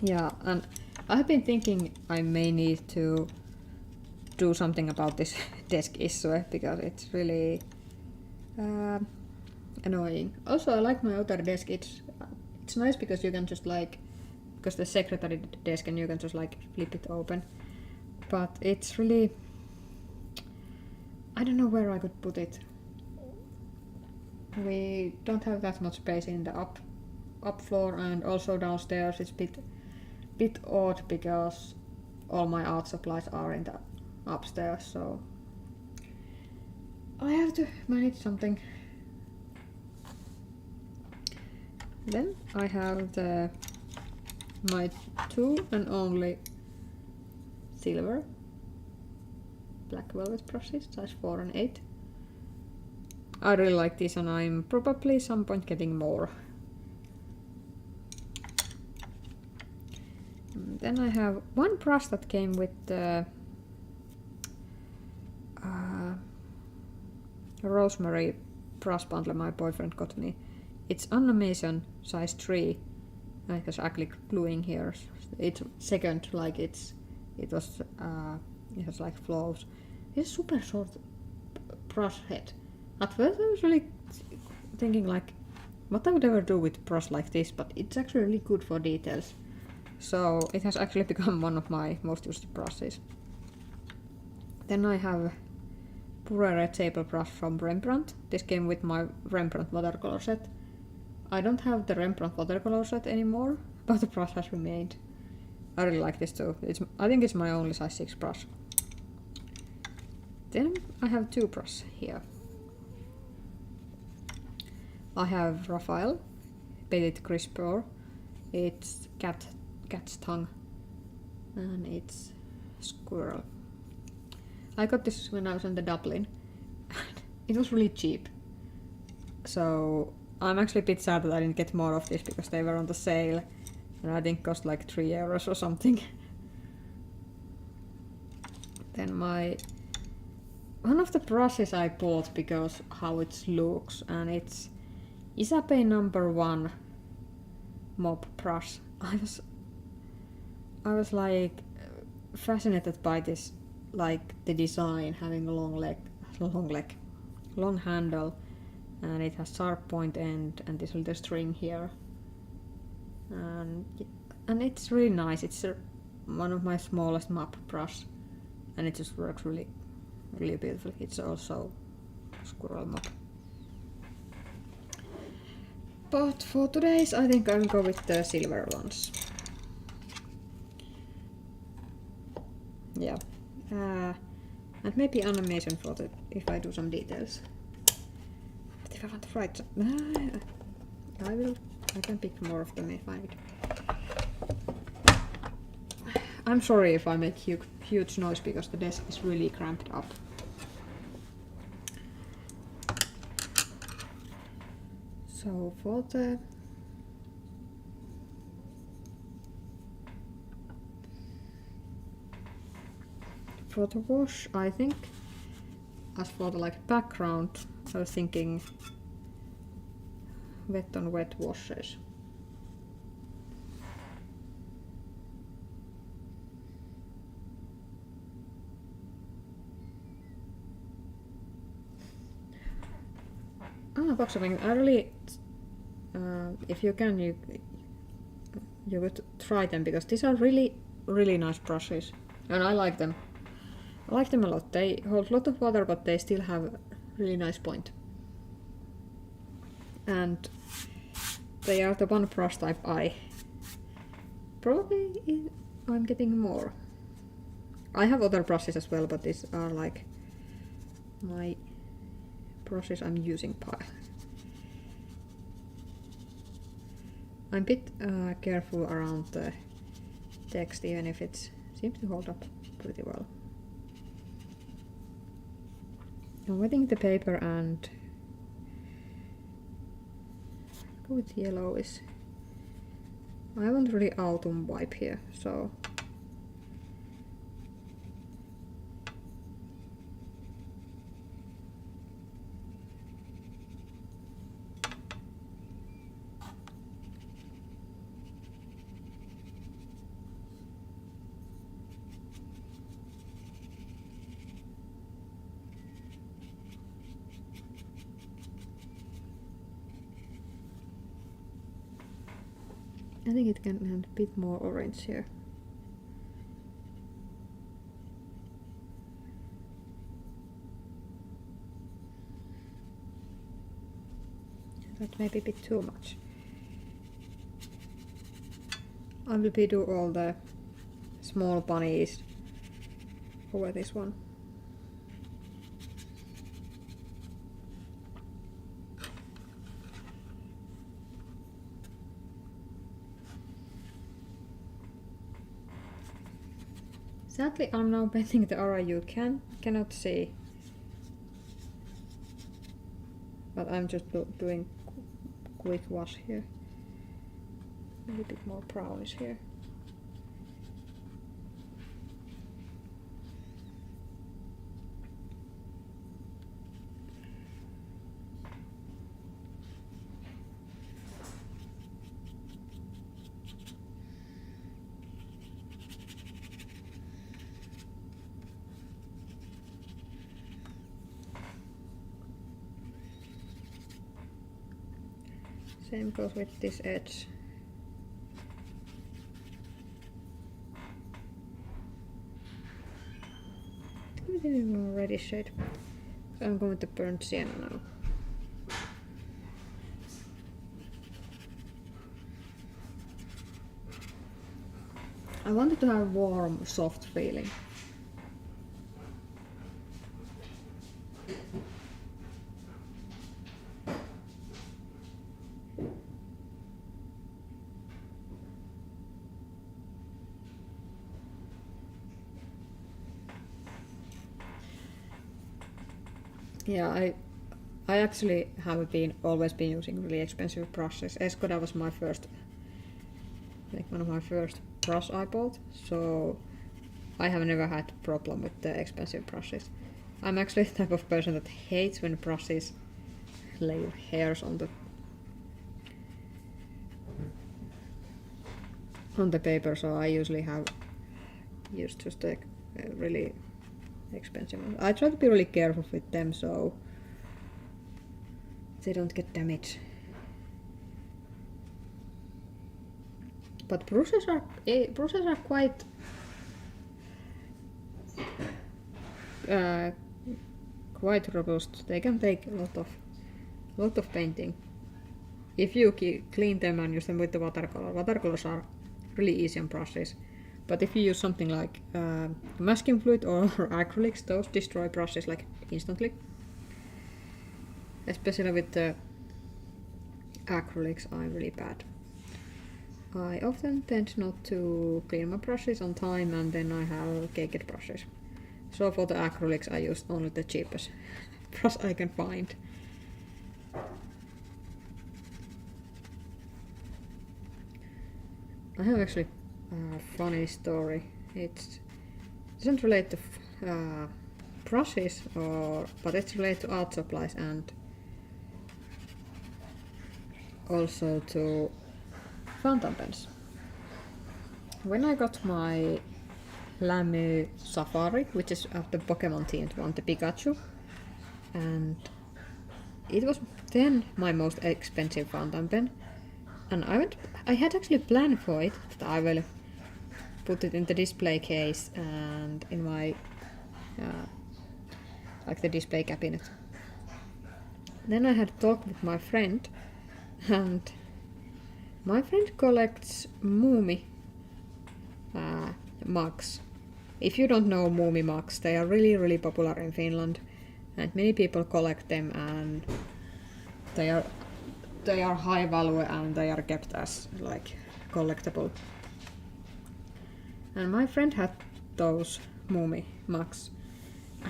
Yeah, and I've been thinking I may need to do something about this desk issue because it's really annoying. Also I like my other desk, it's nice because you can just like, because the secretary desk and you can just like flip it open. But it's really, I don't know where I could put it. We don't have that much space in the up floor and also downstairs it's bit odd because all my art supplies are in the upstairs, so I have to manage something. Then I have my two and only silver black velvet brushes, size 4 and 8. I really like this and I'm probably some point getting more. And then I have one brush that came with the rosemary brush bundle my boyfriend got me. It's Anna Mason size 3. It was actually gluing here. It's second, like it has like flows. It's super short brush head. At first I was really thinking like what I would ever do with brush like this, but it's actually really good for details. So it has actually become one of my most used brushes. Then I have Pure Red Sable brush from Rembrandt. This came with my Rembrandt watercolor set. I don't have the Rembrandt watercolor set anymore, but the brush has remained. I really like this too. I think it's my only size 6 brush. Then I have two brushes here. I have Raphael Petit Crispeur. It's cat's tongue and it's squirrel. I got this when I was in the Dublin. It was really cheap. So I'm actually a bit sad that I didn't get more of this because they were on the sale and I think cost like €3 or something. Then one of the brushes I bought because how it looks, and it's Isape number 1 mop brush. I was like fascinated by this, like the design, having a long handle, and it has sharp point end and this little string here, and it's really nice. It's one of my smallest map brush, and it just works really beautifully. It's also squirrel map. But for today's, I think I'll go with the silver ones. Yeah. And maybe animation for the if I do some details. But if I want to write some, I can pick more of them if I need. I'm sorry if I make huge noise because the desk is really cramped up. So for the wash, I think, as for the like background, I was thinking wet on wet washes. About something, I really, if you can, you would try them because these are really nice brushes, and I like them. I like them a lot. They hold a lot of water, but they still have really nice point. And they are the one brush type I'm getting more. I have other brushes as well, but these are like my brushes I'm using pile. I'm a bit careful around the text, even if it seems to hold up pretty well. I'm wetting the paper and go with yellowish. I want really autumn vibe here, so I think it can add a bit more orange here. That may be a bit too much. I will do all the small bunnies over this one. Sadly, I'm now bending the aura you cannot see, but I'm just doing quick wash here. A little bit more brownish here. Same goes with this edge. Give it a more reddish shade. So I'm going to burnt sienna now. I wanted to have a warm, soft feeling. Yeah, I actually have always been using really expensive brushes. Escoda was my first, like one of my first brush I bought, so I have never had a problem with the expensive brushes. I'm actually the type of person that hates when brushes lay hairs on the paper, so I usually have use just the really expensive ones. I try to be really careful with them so they don't get damaged. But brushes are quite quite robust. They can take a lot of painting if you clean them and use them with the watercolor. Watercolors are really easy on brushes, but if you use something like masking fluid or acrylics, those destroy brushes like instantly. Especially with the acrylics, I'm really bad. I often tend not to clean my brushes on time, and then I have caked brushes. So for the acrylics I use only the cheapest brush I can find. I have actually a funny story. It doesn't relate to brushes, but it's related to art supplies and also to fountain pens. When I got my Lamy Safari, which is the Pokemon themed one, the Pikachu, and it was then my most expensive fountain pen, and I had actually planned for it that I will put it in the display case and in my like the display cabinet. Then I had talked with my friend, and my friend collects Moomi mugs. If you don't know Moomi mugs, they are really popular in Finland, and many people collect them, and they are high value and they are kept as like collectible. And my friend had those Moomi mugs,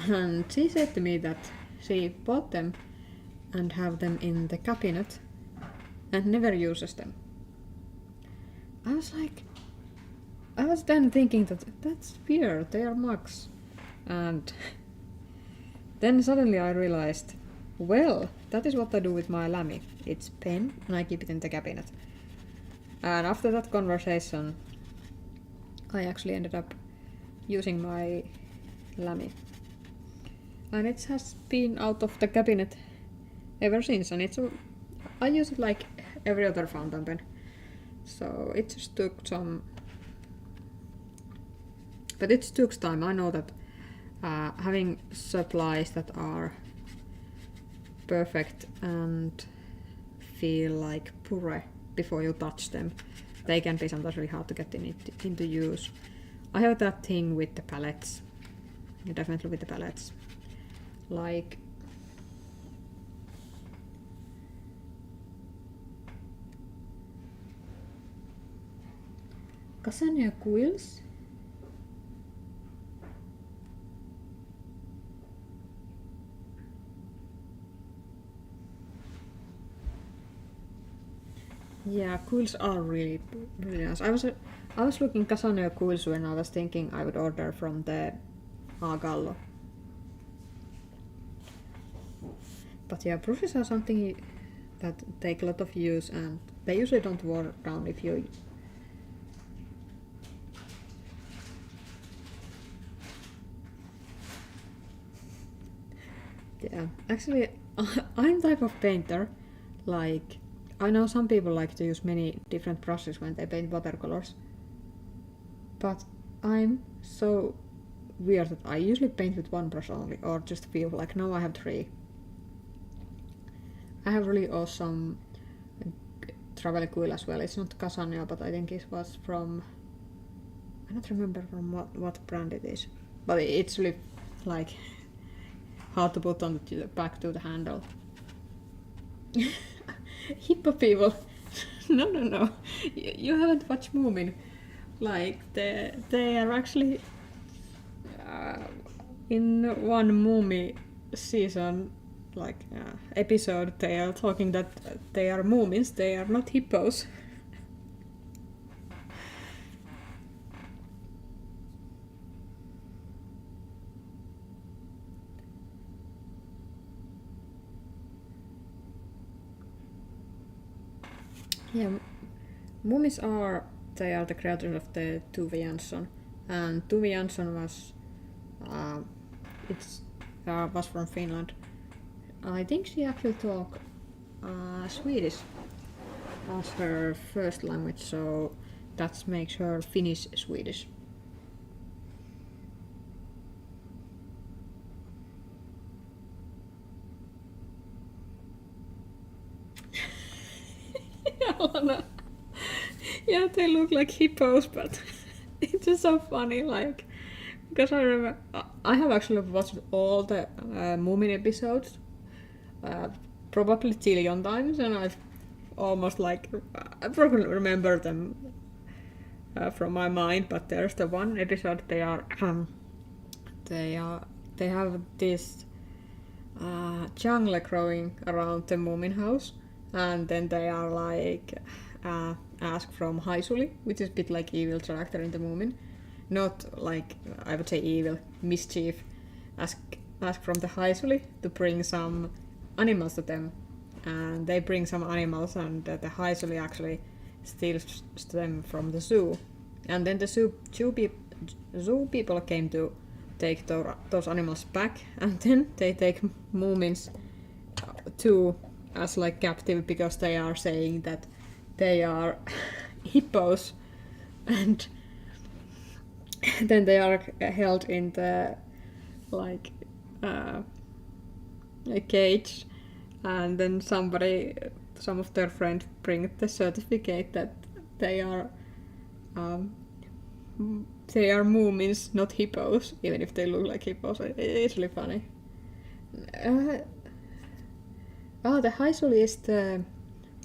and she said to me that she bought them and have them in the cabinet and never uses them. I was then thinking that's weird, they are mugs. And then suddenly I realized, well, that is what I do with my Lamy. It's pen and I keep it in the cabinet. And after that conversation, I actually ended up using my Lamy. And it has been out of the cabinet ever since, and I use it like every other fountain pen. So it just took some... But it took time. I know that having supplies that are perfect and feel like puree before you touch them, they can be sometimes really hard to get into use. I have that thing with the palettes. Definitely with the palettes. Like... Casania quills. Yeah, quills are really nice. I was looking Casania quills when I was thinking I would order from the Agallo. But yeah, brushes are something that take a lot of use, and they usually don't wear down if you... Yeah, actually, I'm type of painter, like, I know some people like to use many different brushes when they paint watercolors, but I'm so weird that I usually paint with one brush only, or just few, like now I have 3. I have really awesome travel quill as well. It's not Casania, but I think it was from... I don't remember from what brand it is, but it's really like hard to put on the back to the handle. Hippo people. No. You haven't watched Moomin. Like, they are actually in one Moomin season, like episode, they are talking that they are Moomins, they are not hippos. Yeah, Moomis they are the creators of the Tove Jansson and Tuvi Jansson was was from Finland. I think she actually talked Swedish as her first language, so that makes her Finnish Swedish. Yeah, they look like hippos, but it's just so funny, like, because I remember I have actually watched all the Moomin episodes, probably zillion times, and I've almost like I probably remember them from my mind. But there's the one episode they have this jungle growing around the Moomin house, and then they are like asked from Haisuli, which is a bit like evil character in the Moomin, not like I would say evil, mischief. Ask from the Haisuli to bring some animals to them, and they bring some animals, and the Haisuli actually steals them from the zoo, and then the zoo people came to take those animals back, and then they take Moomins too as like captive because they are saying that they are hippos, and then they are held in the like a cage, and then some of their friends bring the certificate that they are Moomins, not hippos, even if they look like hippos. It's really funny. The Haisuli is the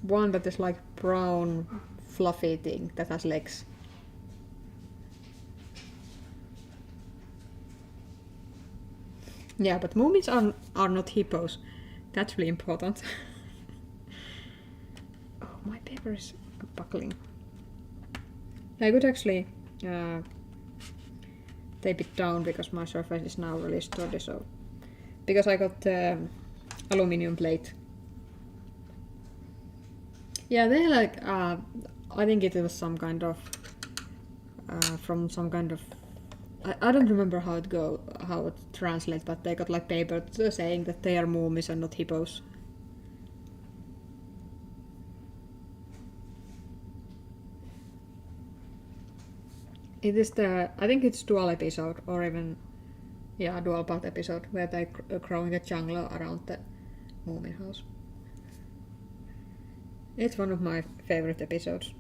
one that is like brown, fluffy thing that has legs. Yeah, but Moomins are not hippos. That's really important. Oh, my paper is buckling. I could actually tape it down because my surface is now really sturdy. So, because I got aluminium plate. Yeah, they like. I think it was some kind of from some kind of. I don't remember how it translates, but they got like paper saying that they are Moomis and not hippos. It is I think it's dual episode, or even, dual part episode, where they growing a jungle around the Moomin house. It's one of my favorite episodes.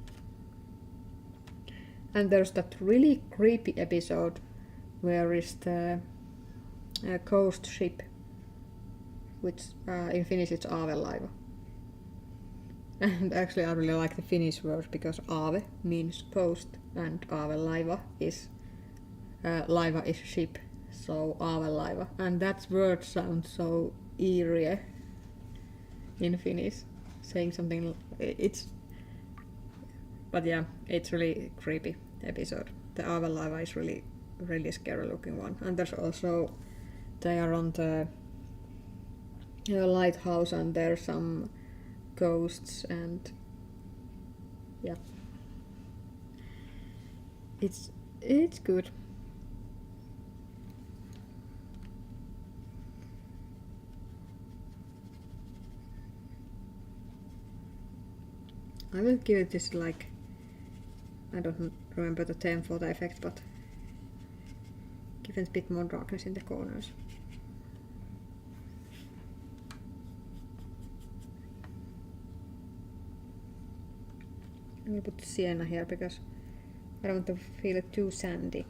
And there's that really creepy episode where is the coast ship, which in Finnish it's Aavelaiva. And actually I really like the Finnish word because Aave means coast and Aavelaiva is laiva is ship, so Aavelaiva. And that word sounds so eerie in Finnish, saying something. But yeah, it's really creepy episode. The Aavelaiva is really scary looking one. And there's also, they are on the lighthouse and there's some ghosts, and yeah, it's good. I will give it this like, I don't remember the term for the effect, but give it a bit more darkness in the corners. I will put sienna here because I don't want to feel it too sandy.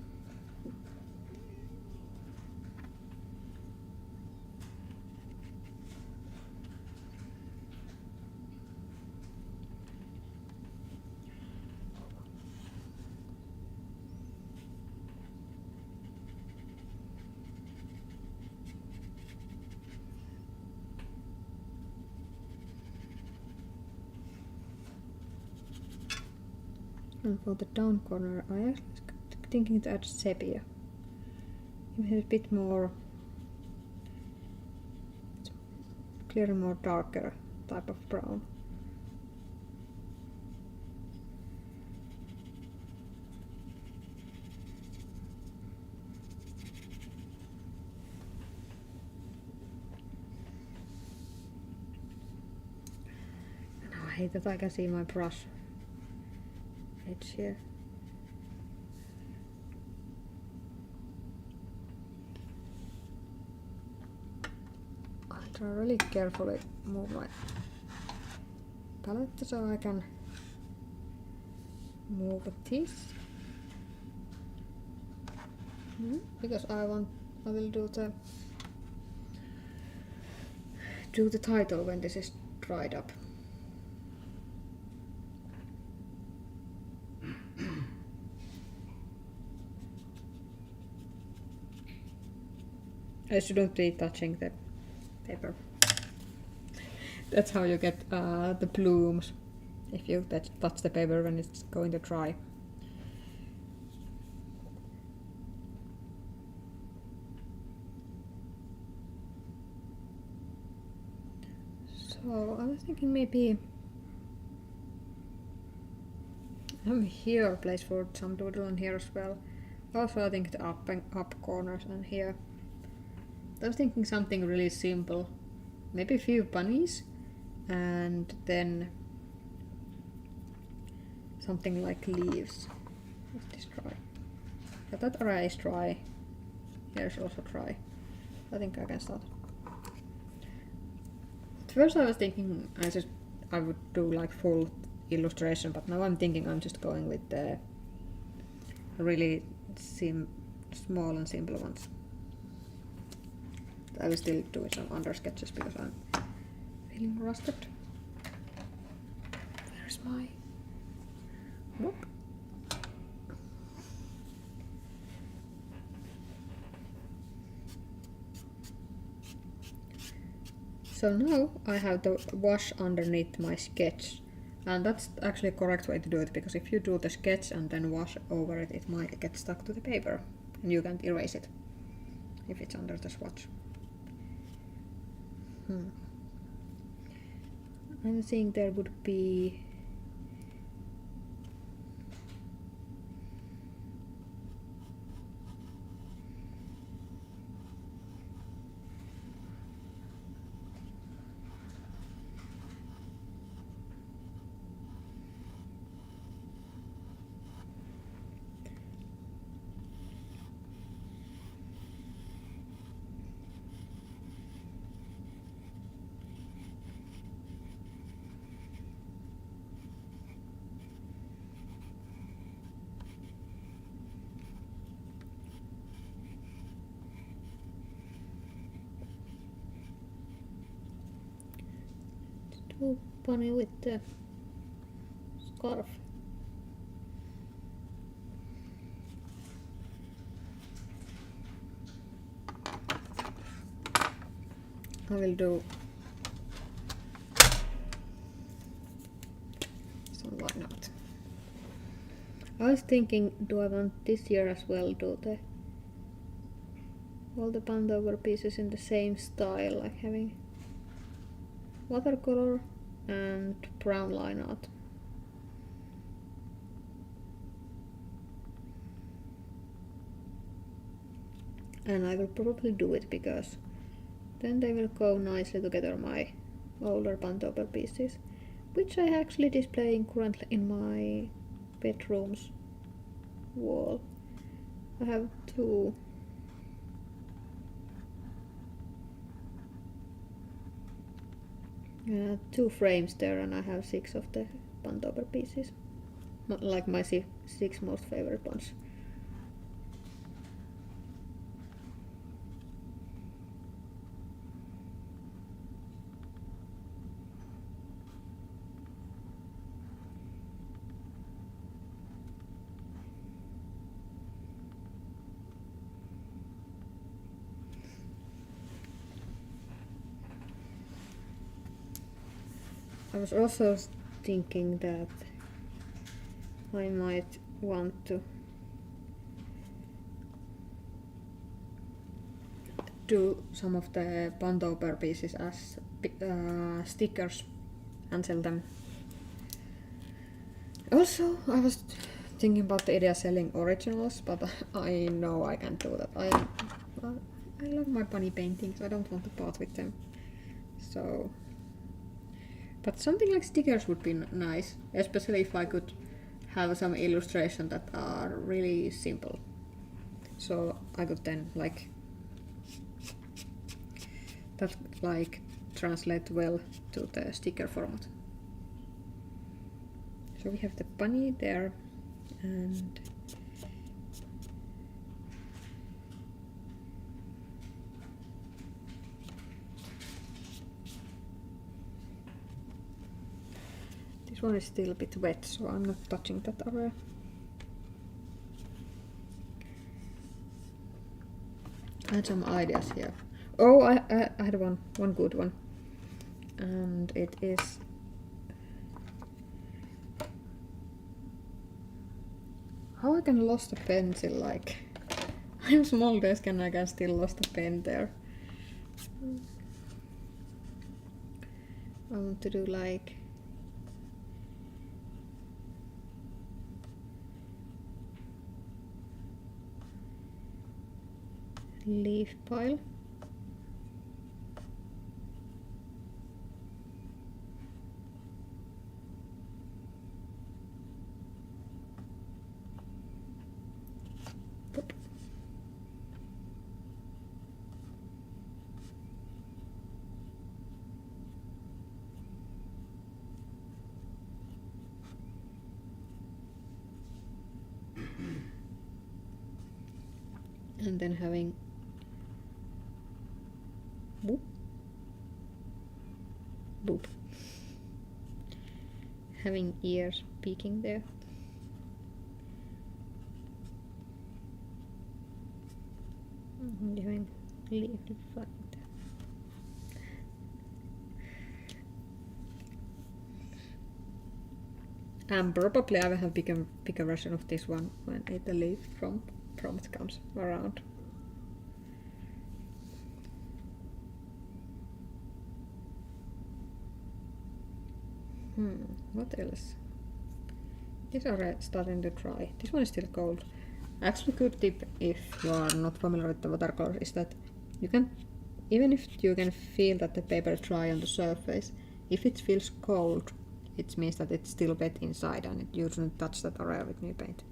And for the down corner, I actually was thinking to add sepia. Give it a bit more, clearer, more darker type of brown. hate that I can see my brush edge here. I try really carefully move my palette so I can move this. Because I will do the title when this is dried up. I shouldn't be touching the paper. That's how you get the blooms, if you touch the paper when it's going to dry. So I was thinking maybe I have here a place for some doodle in here as well. Also I think the up corners and here. I was thinking something really simple, maybe a few bunnies, and then something like leaves. Let's this dry. Yeah, that area is dry. Here's also dry. I think I can start. At first I was thinking I would do like full illustration, but now I'm thinking I'm just going with the really small and simple ones. I will still do some under sketches because I'm feeling rusted. Where's my... Whoop. So now I have the wash underneath my sketch, and that's actually a correct way to do it, because if you do the sketch and then wash over it, it might get stuck to the paper and you can't erase it if it's under the swatch. I think there would be bunny with the scarf. I will do some line art. I was thinking, do I want this year as well do all the Buntober pieces in the same style, like having watercolor and brown line art. And I will probably do it because then they will go nicely together, my older Buntober pieces, which I actually displaying currently in my bedroom's wall. I have two frames there, and I have 6 of the Buntober pieces, like my 6 most favorite ones. I was also thinking that I might want to do some of the Buntober pieces as stickers and sell them. Also, I was thinking about the idea of selling originals, but I know I can't do that. I love my bunny paintings, I don't want to part with them. So, But something like stickers would be nice, especially if I could have some illustration that are really simple. So I could then like that like translate well to the sticker format. So we have the bunny there, and this one is still a bit wet, so I'm not touching that area. I had some ideas here. Oh, I had one good one, and it is how I can lost a pencil. Like I'm small desk and I can still lost a pen there. I want to do like leaf pile. Pop. And then having boop, boop. Having ears peeking there. Having leaf like that. And probably I will have bigger version of this one when the leaf prompt comes around. What else? These are starting to dry. This one is still cold. Actually, good tip if you are not familiar with the watercolor is that you can, even if you can feel that the paper is dry on the surface, if it feels cold, it means that it's still wet inside and you shouldn't touch that area with new paint.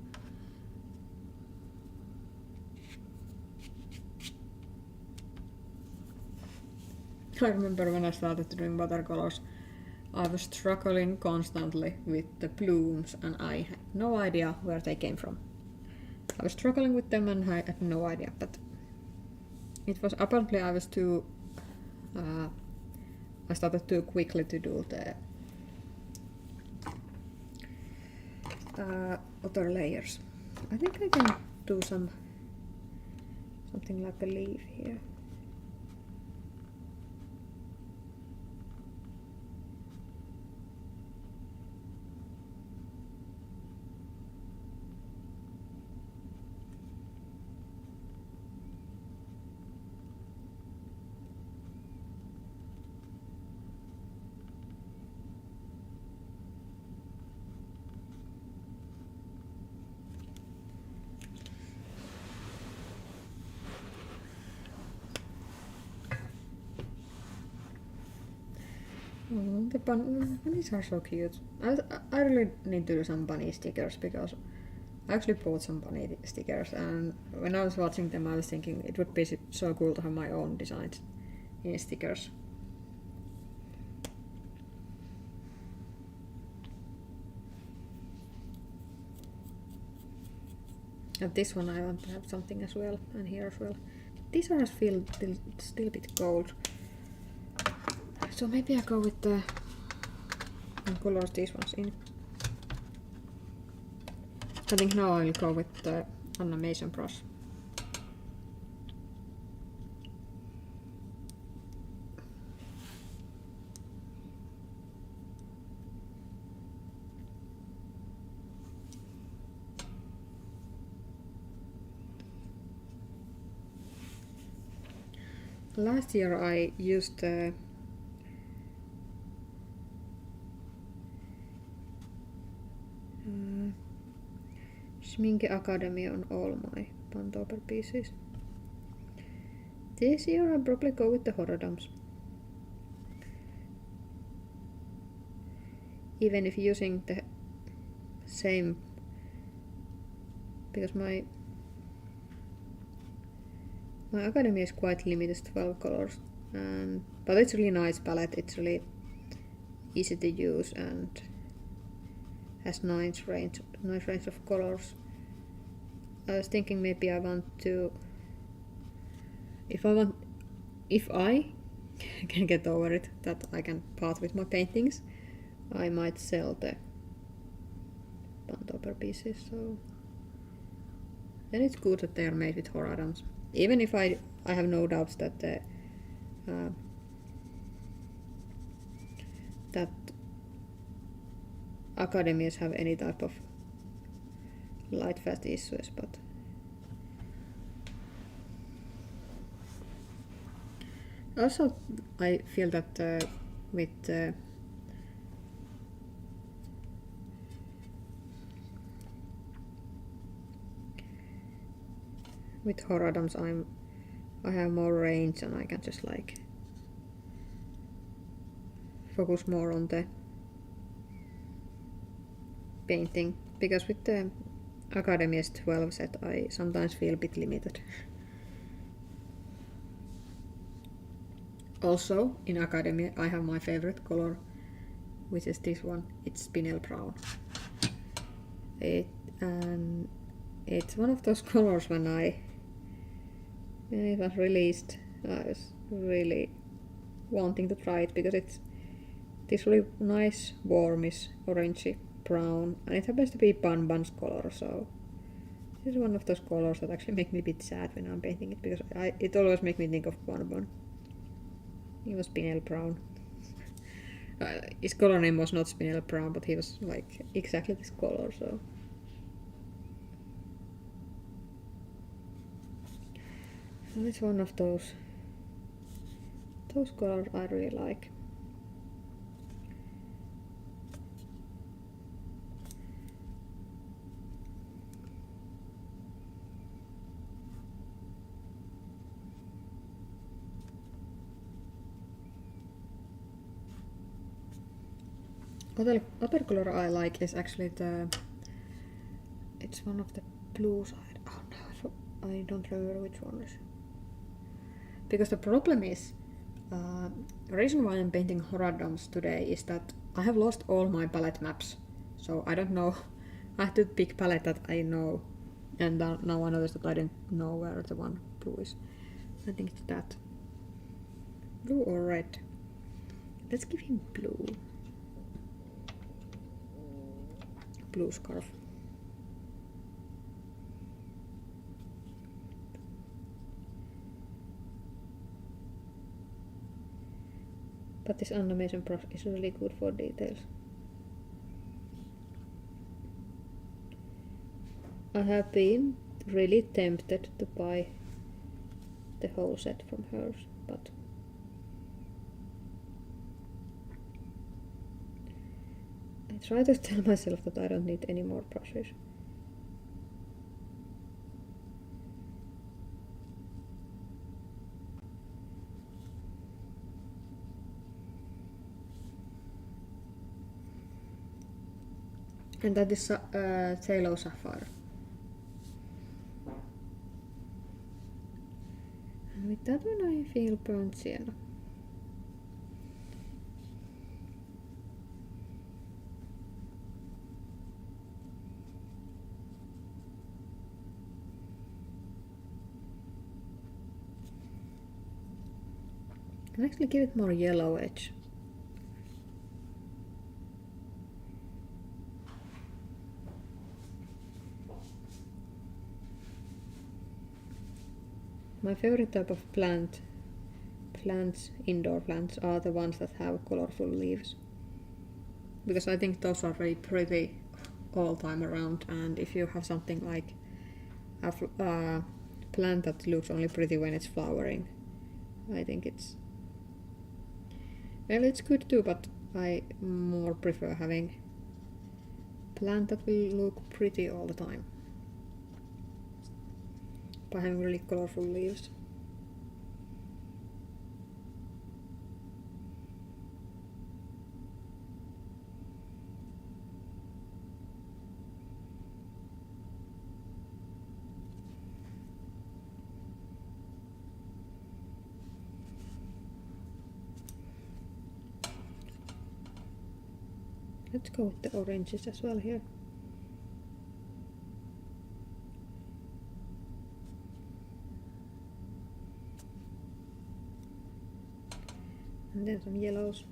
I remember when I started doing watercolors, I was struggling constantly with the blooms and I had no idea where they came from. I was struggling with them and I had no idea, but it was apparently I was too I started too quickly to do the other layers. I think I can do something like a leaf here. The bunnies are so cute. I really need to do some bunny stickers because I actually bought some bunny stickers and when I was watching them I was thinking it would be so cool to have my own designs in stickers. And this one I want to have something as well and here as well. These are still a bit cold. So maybe I go with the colors these ones in. I think now I'll go with the animation brush. Last year I used the Schminke Academy on all my Buntober pieces. This year I'll probably go with the horror dumps. even if using the same, because my Academy is quite limited, 12 colors, but it's really nice palette. It's really easy to use and has nice range of colors. I was thinking maybe I want to, if I can get over it that I can part with my paintings, I might sell the Buntober pieces. So then it's good that they are made with Horadams. Even if I have no doubts that that academies have any type of light fast issues, but also I feel that with Horadams I have more range and I can just like focus more on the painting, because with the Academy's 12 set I sometimes feel a bit limited. Also in Academy I have my favorite color, which is this one. It's spinel brown. It's one of those colors when it was released, I was really wanting to try it, because it's this really nice warmish orangey brown, and it happens to be Bun's color, so this is one of those colors that actually make me a bit sad when I'm painting it, because it always makes me think of Bun. He was spinel brown. His color name was not spinel brown, but he was like exactly this color, so it's one of those colors I really like. Other color I like is actually it's one of the blue side. Oh no, I don't remember which one is. Because the problem is, the reason why I'm painting Horadams today is that I have lost all my palette maps. So I don't know, I have to pick palette that I know, and now I notice that I don't know where the one blue is. I think it's that. Blue or red? Let's give him blue. Blue scarf. But this animation brush is really good for details. I have been really tempted to buy the whole set from hers, but I try to tell myself that I don't need any more brushes. And that is Halo Sapphire. And with that one I feel burnt sienna. I can actually give it more yellow edge. My favorite type of plants, indoor plants, are the ones that have colorful leaves. Because I think those are very pretty all time around, and if you have something like a plant that looks only pretty when it's flowering, I think it's good too, but I more prefer having plant that will look pretty all the time by having really colorful leaves. Let's go with the oranges as well here. And then some yellows.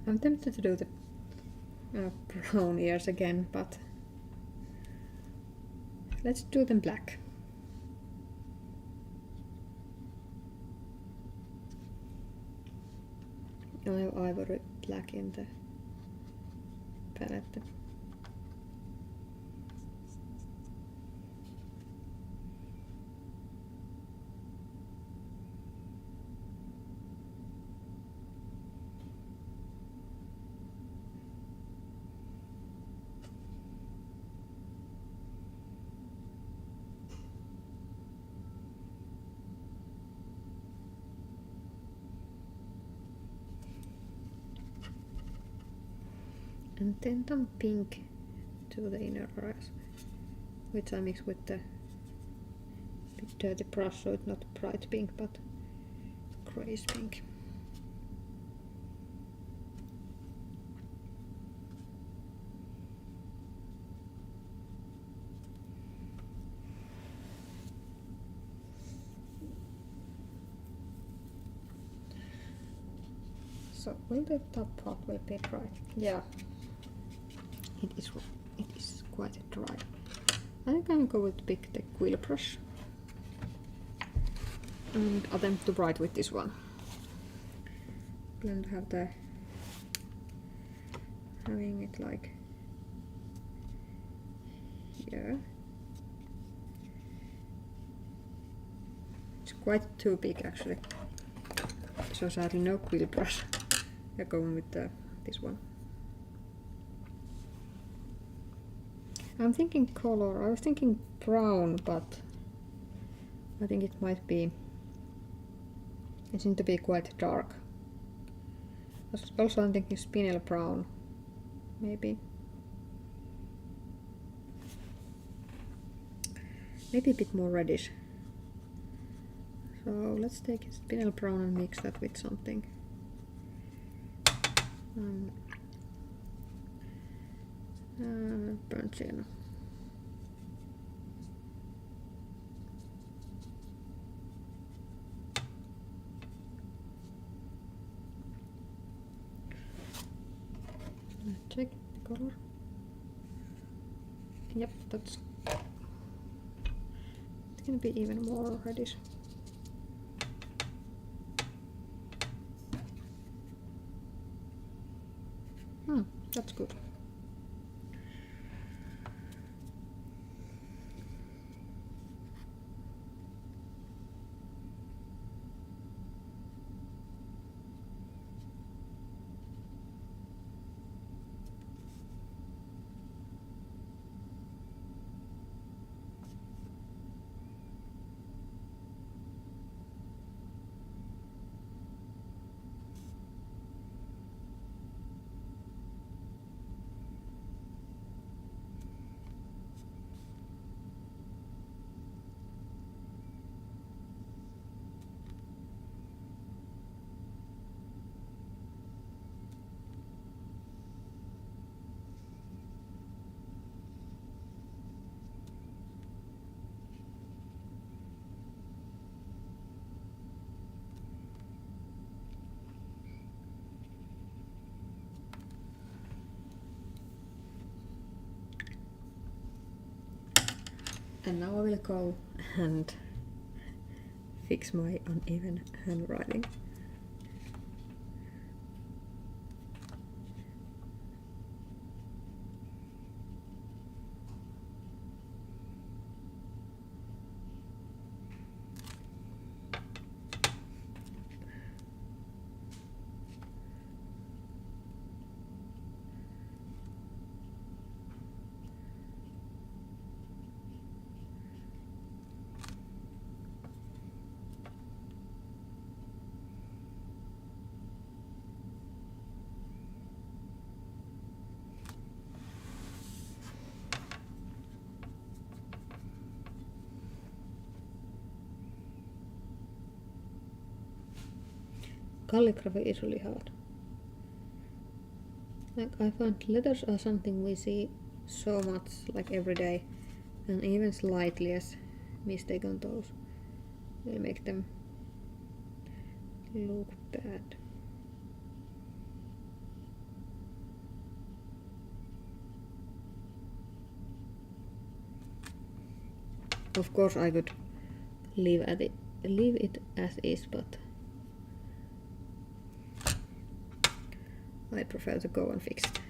I'm tempted to do the brown ears again, but let's do them black. I have ivory black in the palette. And then some pink to the inner eyes, which I mix with the big dirty brush, so it's not bright pink but grayish pink. So will the top part will be dry? Yeah. It is quite dry. I think I'm going to go with the quill brush and attempt to bright with this one. Plan to have having it like here. It's quite too big actually. So sadly no quill brush. We're going with this one. I'm thinking color. I was thinking brown, but I think it might be. It seems to be quite dark. Also, I'm thinking spinel brown, maybe. Maybe a bit more reddish. So let's take spinel brown and mix that with something. Burnt sienna. Check the color. Yep, it's gonna be even more reddish. That's good. And now I will go and fix my uneven handwriting. calligraphy is really hard. Like, I find letters are something we see so much, like, every day, and even slightest mistake on those will make them look bad. Of course I could leave it as is, but I prefer to go and fix it.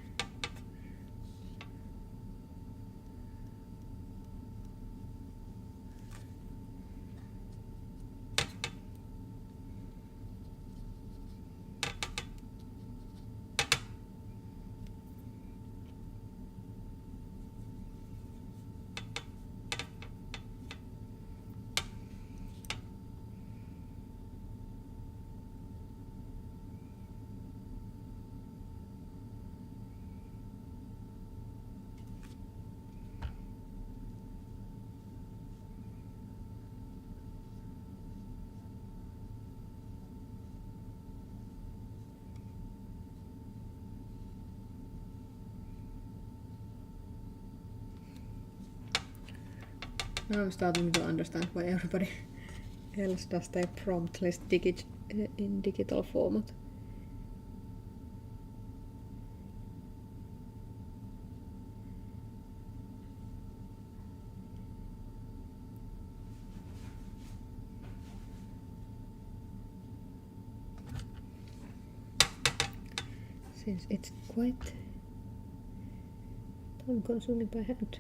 Now I'm starting to understand why everybody else does their prompt list in digital format. Since it's quite time consuming by hand.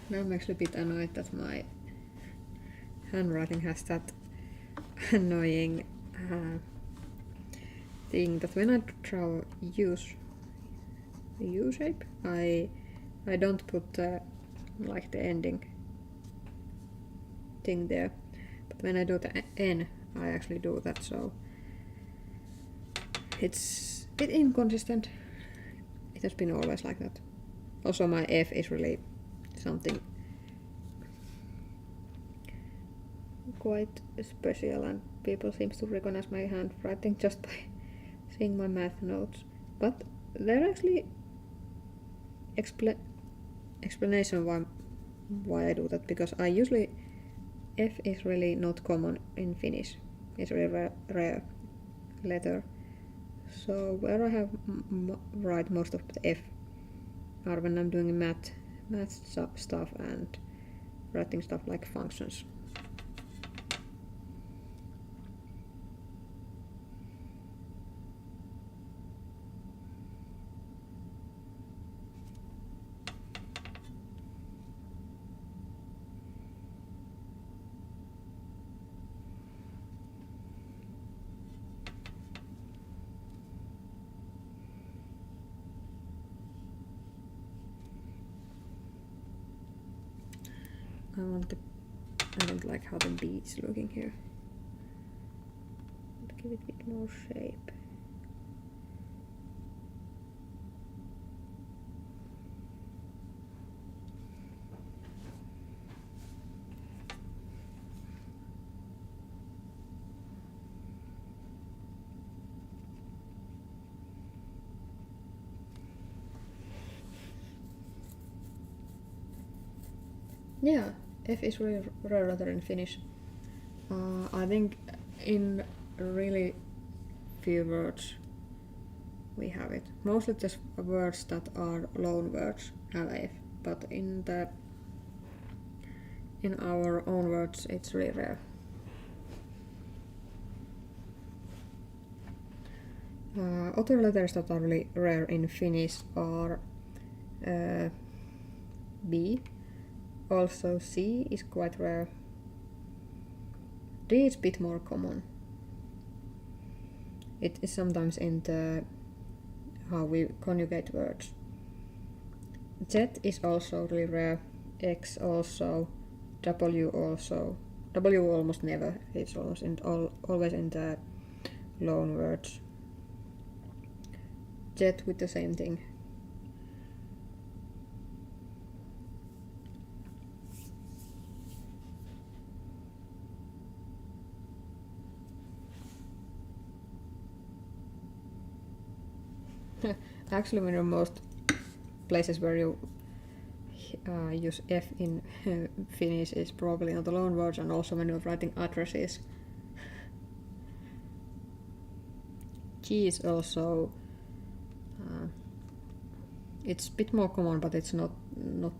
Now I'm actually a bit annoyed that my handwriting has that annoying thing that when I draw U shape, I don't put like the ending thing there, but when I do the N, I actually do that, so it's a bit inconsistent. It has been always like that. Also my F is really something quite special, and people seem to recognize my handwriting just by seeing my math notes. But there are actually explanation why I do that, because I usually F is really not common in Finnish. It's a really rare letter. So where I have write most of the F are when I'm doing math stuff and writing stuff like functions. I don't like how the B is looking here. Give it a bit more shape. Yeah, F is really rare letter in Finnish. I think in really few words we have it. Mostly just words that are loan words have F, but in our own words it's really rare. Other letters that are really rare in Finnish are B. Also C is quite rare. D is a bit more common. It is sometimes in the how we conjugate words. Z is also really rare. X also. W also. W almost never. It's almost always in the loan words. Z with the same thing. Actually, one of the most places where you use F in Finnish is probably on the loan words and also when you're writing addresses. G is also it's a bit more common, but it's not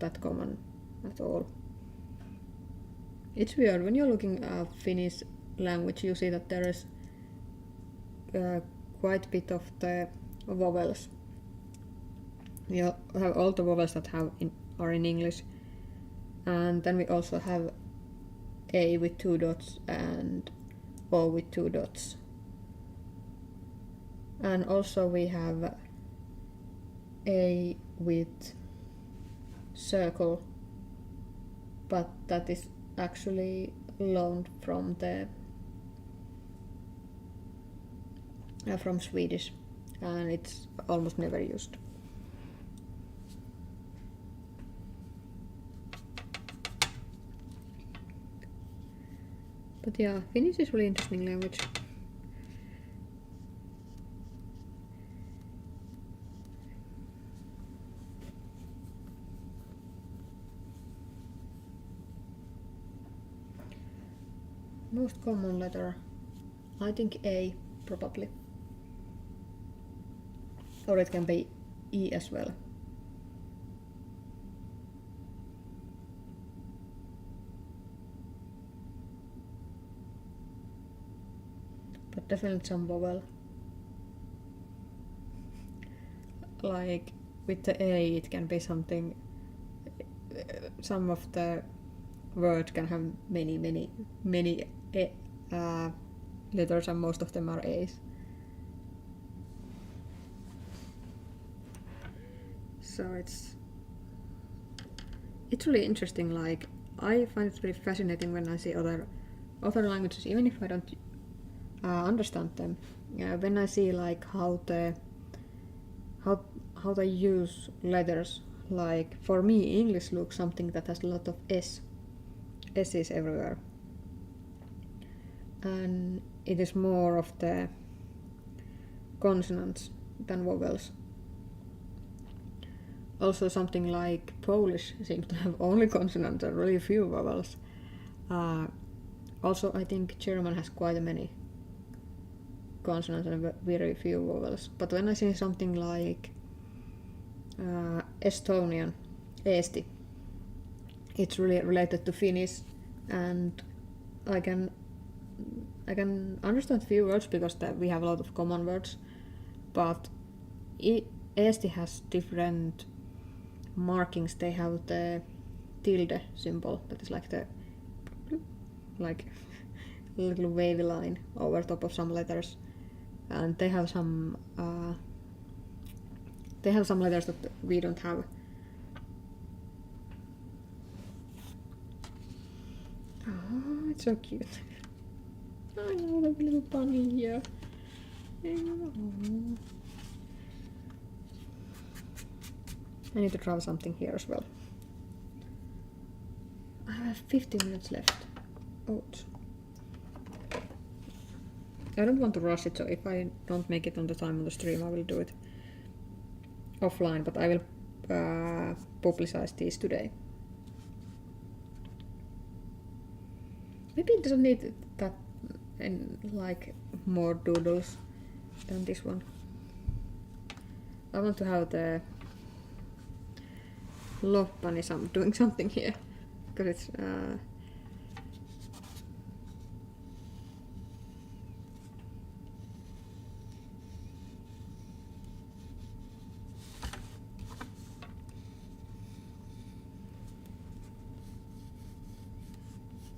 that common at all. It's weird when you're looking at Finnish language, you see that there is quite a bit of the vowels. You have all the vowels that are in English, and then we also have A with 2 dots and O with 2 dots. And also we have A with circle, but that is actually loaned from from Swedish, and it's almost never used. But yeah, Finnish is really interesting language. Most common letter, I think A, probably. Or it can be E as well. But definitely some vowel. Like with the A, it can be something. Some of the words can have many letters, and most of them are A's. So it's really interesting. Like, I find it really fascinating when I see other languages, even if I don't understand them. When I see like how they use letters. Like for me, English looks something that has a lot of S's everywhere, and it is more of the consonants than vowels. Also, something like Polish seems to have only consonants and really few vowels. Also, I think German has quite many consonants and very few vowels. But when I see something like Estonian, Eesti, it's really related to Finnish, and I can understand few words because we have a lot of common words, but Eesti has different markings. They have the tilde symbol that is like the little wavy line over top of some letters, and they have some letters that we don't have. Oh, it's so cute. I know the little bunny here. I need to draw something here as well. I have 15 minutes left. Ouch. I don't want to rush it, so if I don't make it on the time on the stream, I will do it offline, but I will publicize these today. Maybe it doesn't need that like more doodles than this one. I want to have the loppani doing something here, because it's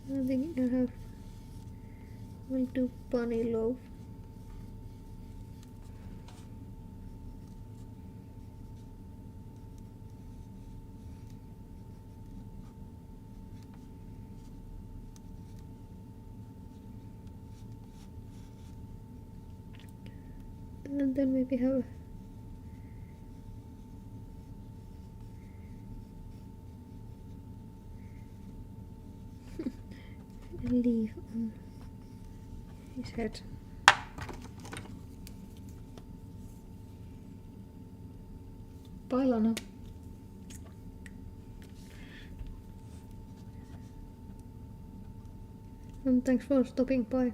I think we'll do bunny loaf. And then maybe have a leaf on his head. Bye, Lana. And thanks for stopping by.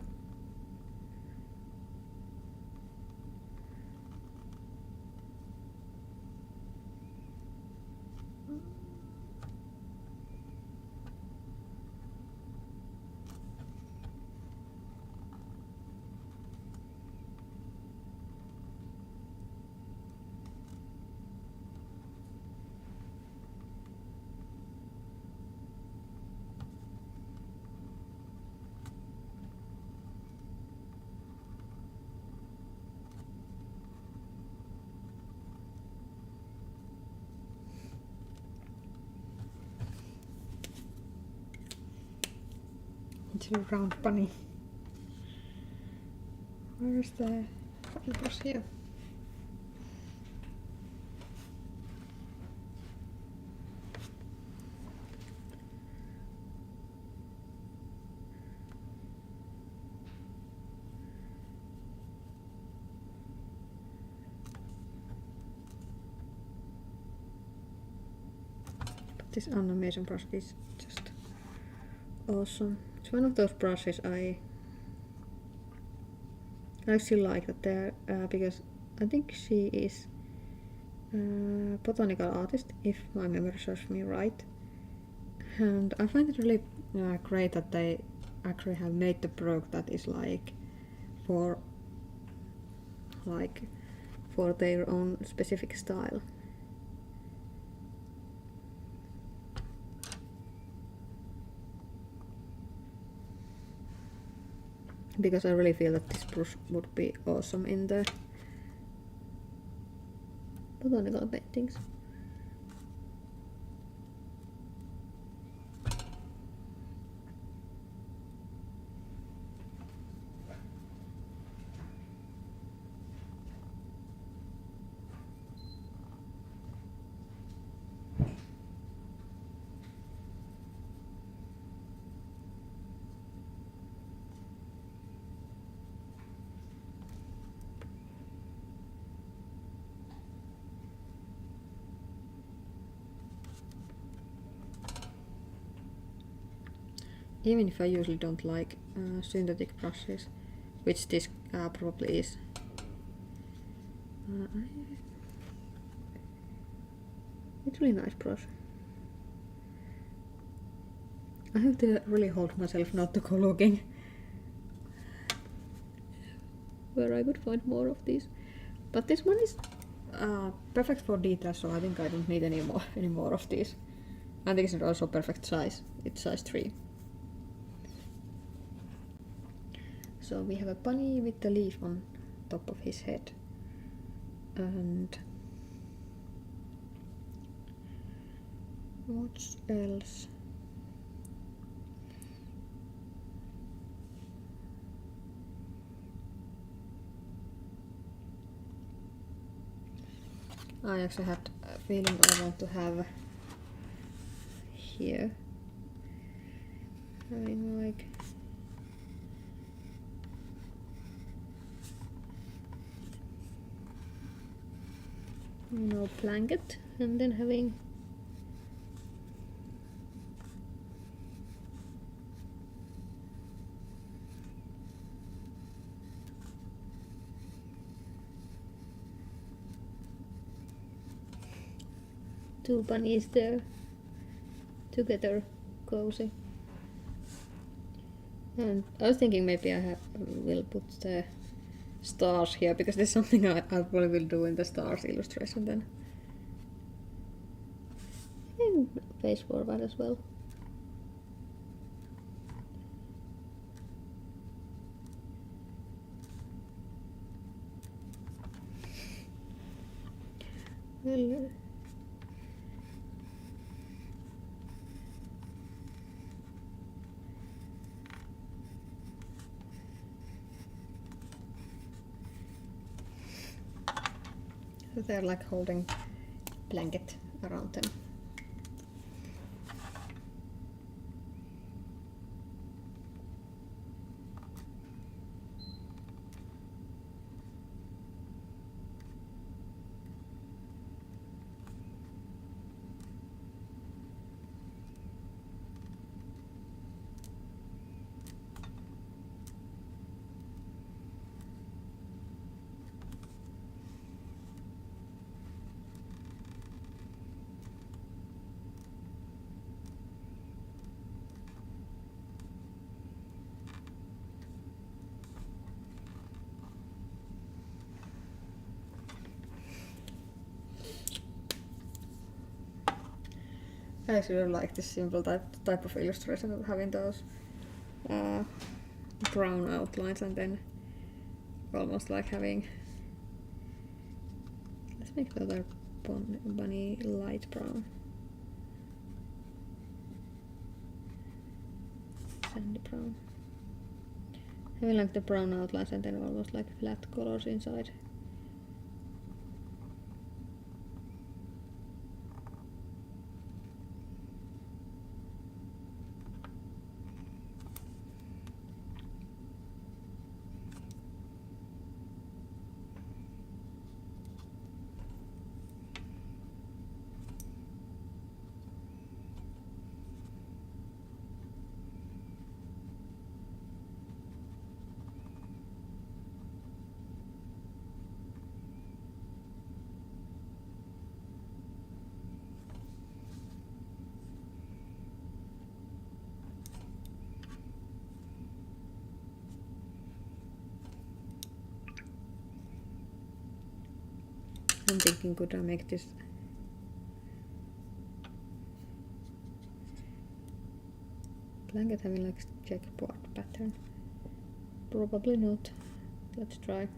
It's a round bunny. Where's the... It was here. But this animation brush is just awesome. It's one of those brushes I still like that there because I think she is a botanical artist, if my memory serves me right. And I find it really great that they actually have made the product that is for their own specific style. Because I really feel that this brush would be awesome in the botanical paintings. Even if I usually don't like synthetic brushes, which this probably is, it's a really nice brush. I have to really hold myself not to go looking where I would find more of these. But this one is perfect for details, so I think I don't need any more of these. I think it's also perfect size. It's size 3. So we have a bunny with the leaf on top of his head. And what else? I actually had a feeling I want to have here. I mean, like, blanket, and then having two bunnies there together, cozy. And I was thinking maybe I will put the stars here, because there's something I probably will do in the stars illustration then. And face forward as well. Hello. So they're like holding blanket around them. I actually like this simple type of illustration of having those brown outlines and then almost like having. Let's make the other bunny light brown. Sandy brown. Having like the brown outlines and then almost like flat colors inside. I'm thinking, could I make this blanket having like checkerboard pattern? Probably not. Let's try.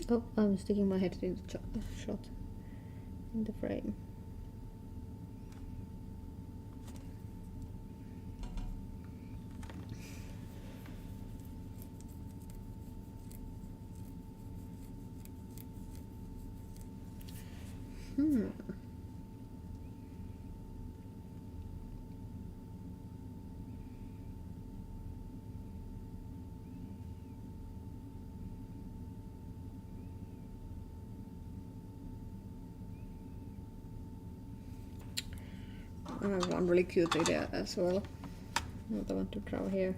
Oh, I'm sticking my head in the shot in the frame. I have one really cute idea as well. What I want to draw here.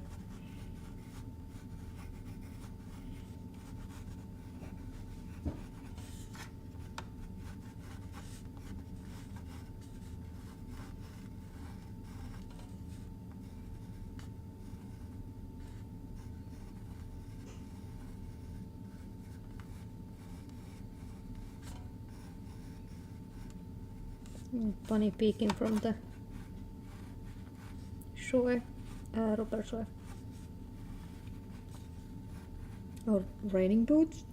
Bunny peeking from the shore, rubber shore. Or raining boots.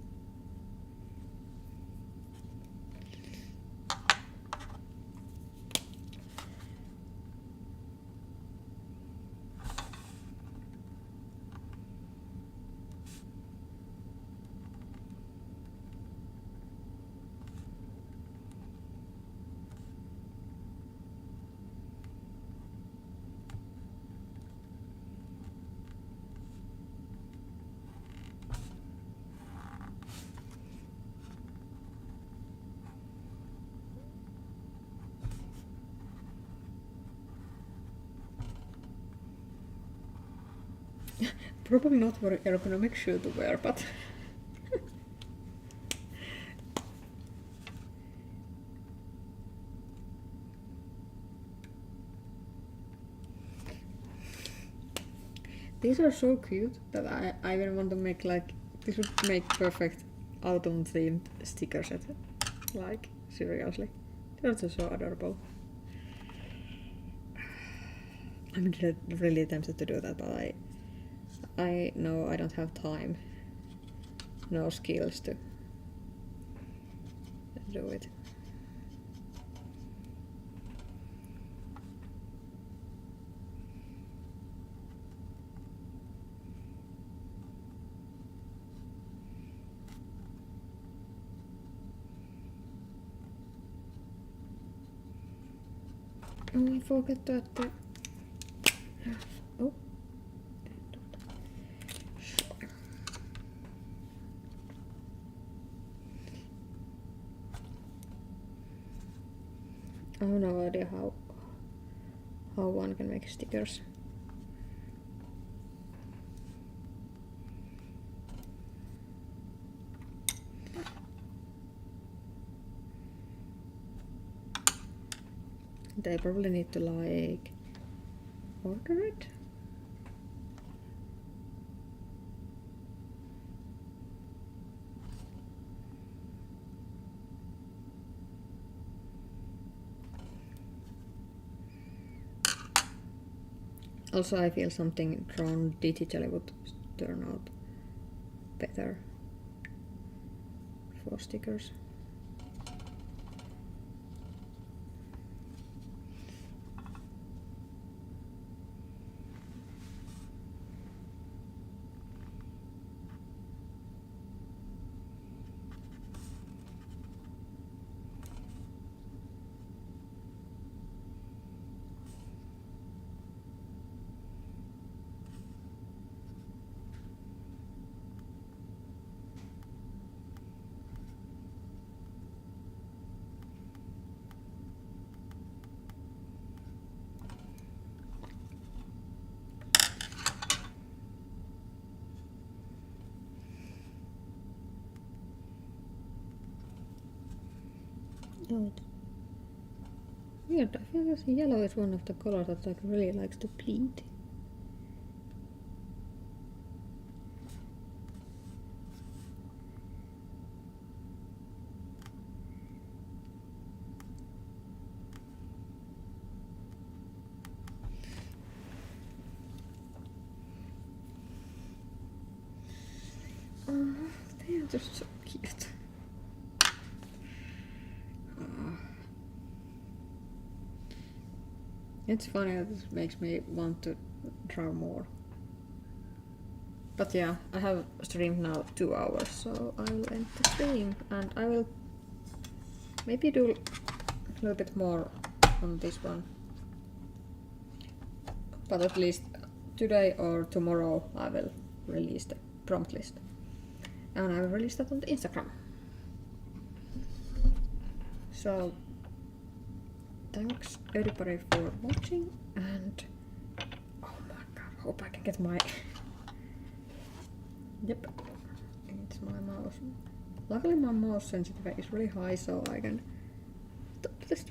Probably not very ergonomic shoe to wear, but these are so cute that I even want to make like, this would make perfect autumn themed sticker set. Like, seriously. They're just so adorable. I'm really tempted to do that, but I know I don't have time. No skills to do it. Oh, I forgot that. Oh. Sorry. I have no idea how one can make stickers. They probably need to like order it. Also, I feel something drawn digitally would turn out better for stickers. Oh, weird. I feel that yellow is one of the colors that like really likes to bleed. They are just so cute. It's funny that this makes me want to draw more. But yeah, I have streamed now 2 hours, so I will end the stream and I will maybe do a little bit more on this one. But at least today or tomorrow I will release the prompt list. And I will release that on the Instagram. So thanks everybody for watching, and oh my god, hope I can get my yep, it's my mouse. Luckily my mouse sensitivity is really high, so I can stop the stream.